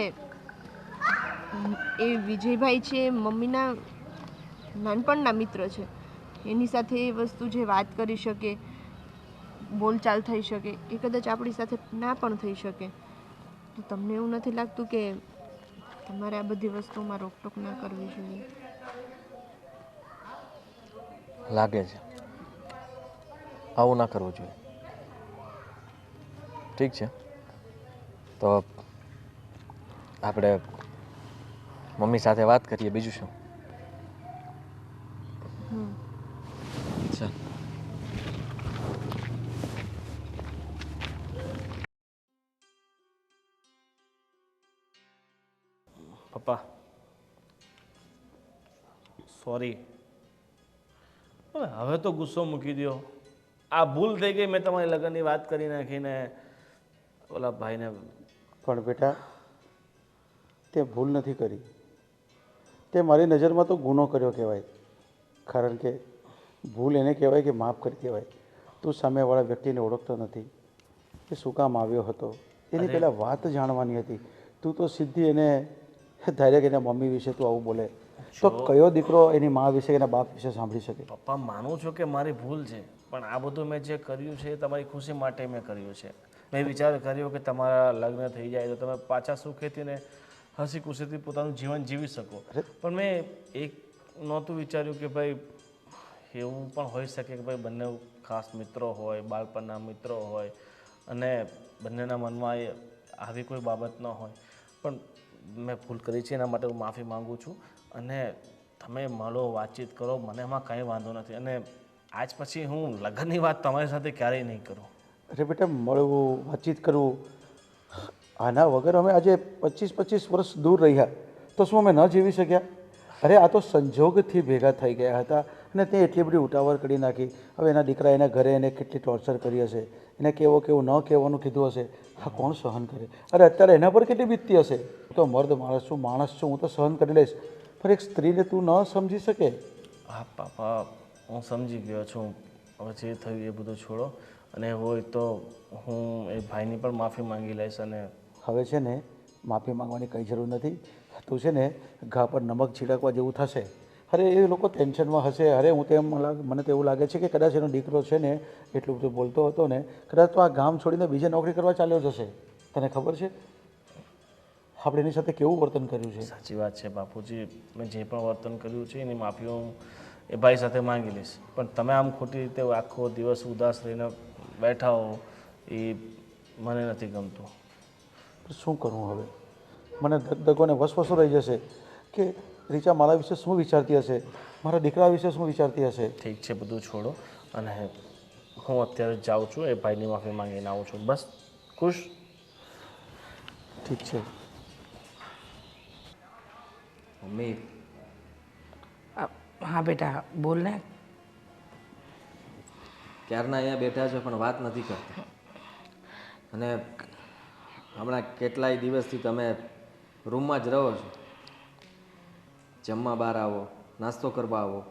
એ વિજયભાઈ છે મમ્મીના નાનપણના મિત્ર છે, એની સાથે એ વસ્તુ જે વાત કરી શકે, બોલચાલ થઈ શકે, એ કદાચ આપણી સાથે ના પણ થઈ શકે. તો તમને એવું નથી લાગતું કે તમારે આ બધી વસ્તુમાં રોકટોક ના કરવી જોઈએ? લાગે છે આવું ના કરવું જોઈએ. ઠીક છે તો આપણે મમ્મી સાથે વાત કરીએ, બીજું શું. ચાલ. પપ્પા સોરી, હવે તો ગુસ્સો મૂકી દો. આ ભૂલ થઈ ગઈ, મેં તમારી લગ્નની વાત કરી નાખીને ઓલા ભાઈને. પણ બેટા તે ભૂલ નથી કરી, તે મારી નજરમાં તો ગુનો કર્યો કહેવાય. કારણ કે ભૂલ એને કહેવાય કે માફ કરી કહેવાય. તું સામેવાળા વ્યક્તિને ઓળખતો નથી, એ શું કામ આવ્યો હતો એની પહેલાં વાત જાણવાની હતી. તું તો સીધી એને ધાર્યા કે એના મમ્મી વિશે તું આવું બોલે. તો કયો દીકરો એની મા વિશે એના બાપ વિશે સાંભળી શકે? પપ્પા માનું છું કે મારી ભૂલ છે, પણ આ બધું મેં જે કર્યું છે એ તમારી ખુશી માટે મેં કર્યું છે. મેં વિચાર કર્યો કે તમારા લગ્ન થઈ જાય તો તમે પાછા સુખેથી ને હસી ખુશીથી પોતાનું જીવન જીવી શકો. પણ મેં એક નહોતું વિચાર્યું કે ભાઈ એવું પણ હોઈ શકે કે ભાઈ બંને ખાસ મિત્રો હોય, બાળપણના મિત્રો હોય અને બંનેના મનમાં આવી કોઈ બાબત ન હોય. પણ મેં ભૂલ કરી છે, એના માટે હું માફી માગું છું. અને તમે મળો, વાતચીત કરો, મને એમાં કંઈ વાંધો નથી. અને આજ પછી હું લગ્નની વાત તમારી સાથે ક્યારેય નહીં કરું. અરે બેટા, મળવું, વાતચીત કરવું, આના વગર અમે આજે 25 વર્ષ દૂર રહ્યા તો શું અમે ન જીવી શક્યા? અરે આ તો સંજોગથી ભેગા થઈ ગયા હતા અને તે એટલી બધી ઉતાવળ કરી નાખી. હવે એના દીકરા એના ઘરે એને કેટલી ટોર્ચર કરી હશે, એને કેવું ન કહેવાનું કીધું હશે, આ કોણ સહન કરે? અરે અત્યારે એના પર કેટલી બીતતી હશે. હું તો મર્દ માણસ છું, હું તો સહન કરી લઈશ, પણ એક સ્ત્રીને તું ન સમજી શકે? હા પાપા, હું સમજી ગયો છું. હવે જે થયું એ બધું છોડો, અને હોય તો હું એ ભાઈની પણ માફી માંગી લઈશ. અને હવે છે ને માફી માંગવાની કંઈ જરૂર નથી. તું છે ને ઘા પર નમક છીડકવા જેવું થશે. અરે એ લોકો ટેન્શનમાં હશે. અરે મને તો એવું લાગે છે કે કદાચ એનો દીકરો છે ને એટલું બધું બોલતો હતો ને, કદાચ તો આ ગામ છોડીને બીજે નોકરી કરવા ચાલ્યો જશે. તને ખબર છે આપણે એની સાથે કેવું વર્તન કર્યું છે? સાચી વાત છે બાપુજી, મેં જે પણ વર્તન કર્યું છે એની માફી હું એ ભાઈ સાથે માંગી લઈશ. પણ તમે આમ ખોટી રીતે આખો દિવસ ઉદાસ રહીને બેઠા હો એ મને નથી ગમતું. શું કરું હવે? મને દગદગોને વસવસો રહી જશે કે રીચા મારા વિશે શું વિચારતી હશે, મારા દીકરા વિશે શું વિચારતી હશે. ઠીક છે, બધું છોડો અને હું અત્યારે જ જાઉં છું, એ ભાઈની માફી માંગીને આવું છું. બસ ખુશ? ઠીક છે. મમ્મી, હા બેટા, બોલ ને. ક્યારના અહીંયા બેઠા છો પણ વાત નથી કરતા. અને હમણાં કેટલાય દિવસથી તમે રૂમમાં જ રહો છો. જમવા બહાર આવો, નાસ્તો કરવા આવો,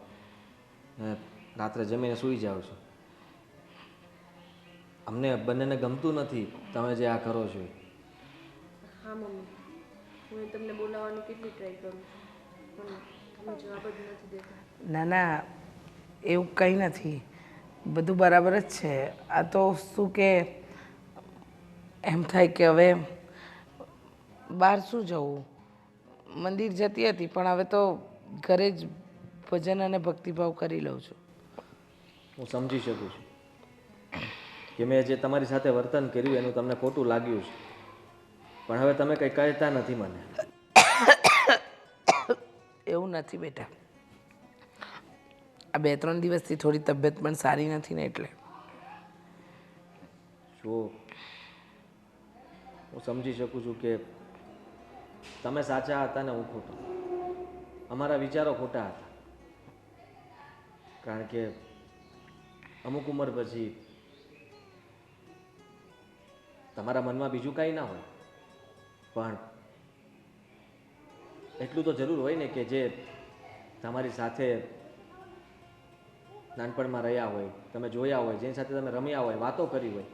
ને રાત્રે જમીને સૂઈ જાઓ છો. અમને બંનેને ગમતું નથી તમે જે આ કરો છો. હા મમ્મી, હું તમને બોલાવવાની કેટલી ટ્રાય કરું છું, પણ તમે જવાબ જ નથી દેતા. ના ના, એવું કંઈ નથી, બધું બરાબર જ છે. આ તો શું કે એમ થાય કે હવે બહાર શું જવું, મંદિર જતી હતી પણ હવે તો ઘરે જ ભજન અને ભક્તિભાવ કરી લઉં છું. હું સમજી શકું છું કે મેં જે તમારી સાથે વર્તન કર્યું એનું તમને ખોટું લાગ્યું છે, પણ હવે તમે કંઈ કહેતા નથી મને. એવું નથી બેટા, આ 2-3 દિવસથી થોડી તબિયત પણ સારી નથી ને એટલે. જો હું સમજી શકું છું કે તમે સાચા હતા ને હું ખોટો. અમારા વિચારો ખોટા હતા, કારણ કે અમુક ઉંમર પછી તમારા મનમાં બીજું કાંઈ ના હોય, પણ એટલું તો જરૂર હોય ને કે જે તમારી સાથે નાનપણમાં રહ્યા હોય, તમે જોયા હોય, જેની સાથે તમે રમ્યા હોય, વાતો કરી હોય,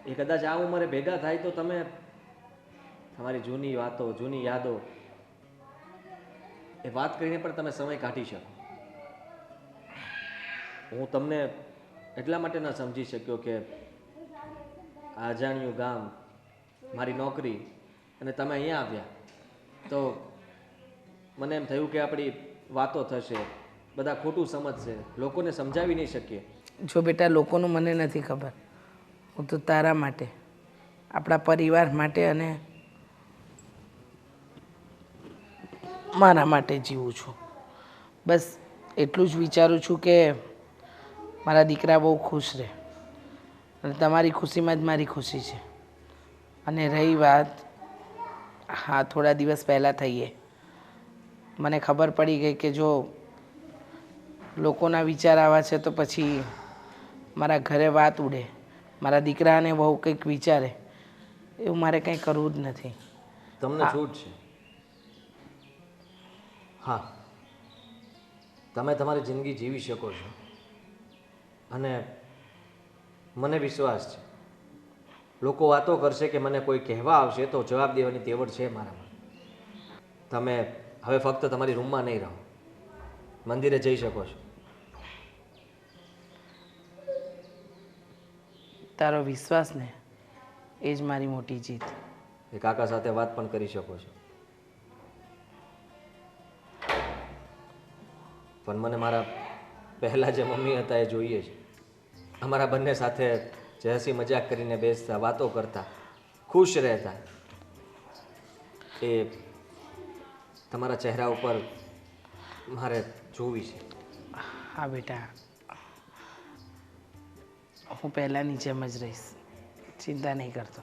એ કદાચ આ ઉંમરે ભેગા થાય તો તમે તમારી જૂની વાતો, જૂની યાદો એ વાત કરીને પણ તમે સમય કાઢી શકો. હું તમને એટલા માટે ન સમજી શક્યો કે આ અજાણ્યું ગામ, મારી નોકરી અને તમે અહીંયા આવ્યા તો મને એમ થયું કે આપણી વાતો થશે, બધા ખોટું સમજશે, લોકોને સમજાવી નહીં શકીએ. જો બેટા, લોકોનું મને નથી ખબર, હું તો તારા માટે, આપણા પરિવાર માટે અને મારા માટે જીવું છું. બસ એટલું જ વિચારું છું કે મારા દીકરા બહુ ખુશ રહે, અને તમારી ખુશીમાં જ મારી ખુશી છે. અને રહી વાત, હા, થોડા દિવસ પહેલાં થઈએ મને ખબર પડી ગઈ કે જો લોકોના વિચાર આવા છે તો પછી મારા ઘરે વાત ઉડે, મારા દીકરાને બહુ કંઈક વિચારે, એવું મારે કંઈ કરવું જ નથી. તમને છૂટ છે. હા, તમે તમારી જિંદગી જીવી શકો છો, અને મને વિશ્વાસ છે લોકો વાતો કરશે કે મને કોઈ કહેવા આવશે તો જવાબ દેવાની તેવડ છે મારામાં. તમે હવે ફક્ત તમારી રૂમમાં નહીં રહો, મંદિરે જઈ શકો છો. તારો વિશ્વાસ ને એ જ મારી મોટી જીત. એ કાકા સાથે વાત પણ કરી શકો છો. પણ મને મારા પહેલાં જે મમ્મી હતા એ જોઈએ છે. અમારા બંને સાથે જે હસી મજાક કરીને બેસતા, વાતો કરતા, ખુશ રહેતા, એ તમારા ચહેરા ઉપર મારે જોવી છે. હા બેટા, હું પહેલાંની જેમ જ રહીશ, ચિંતા નહીં કરતો.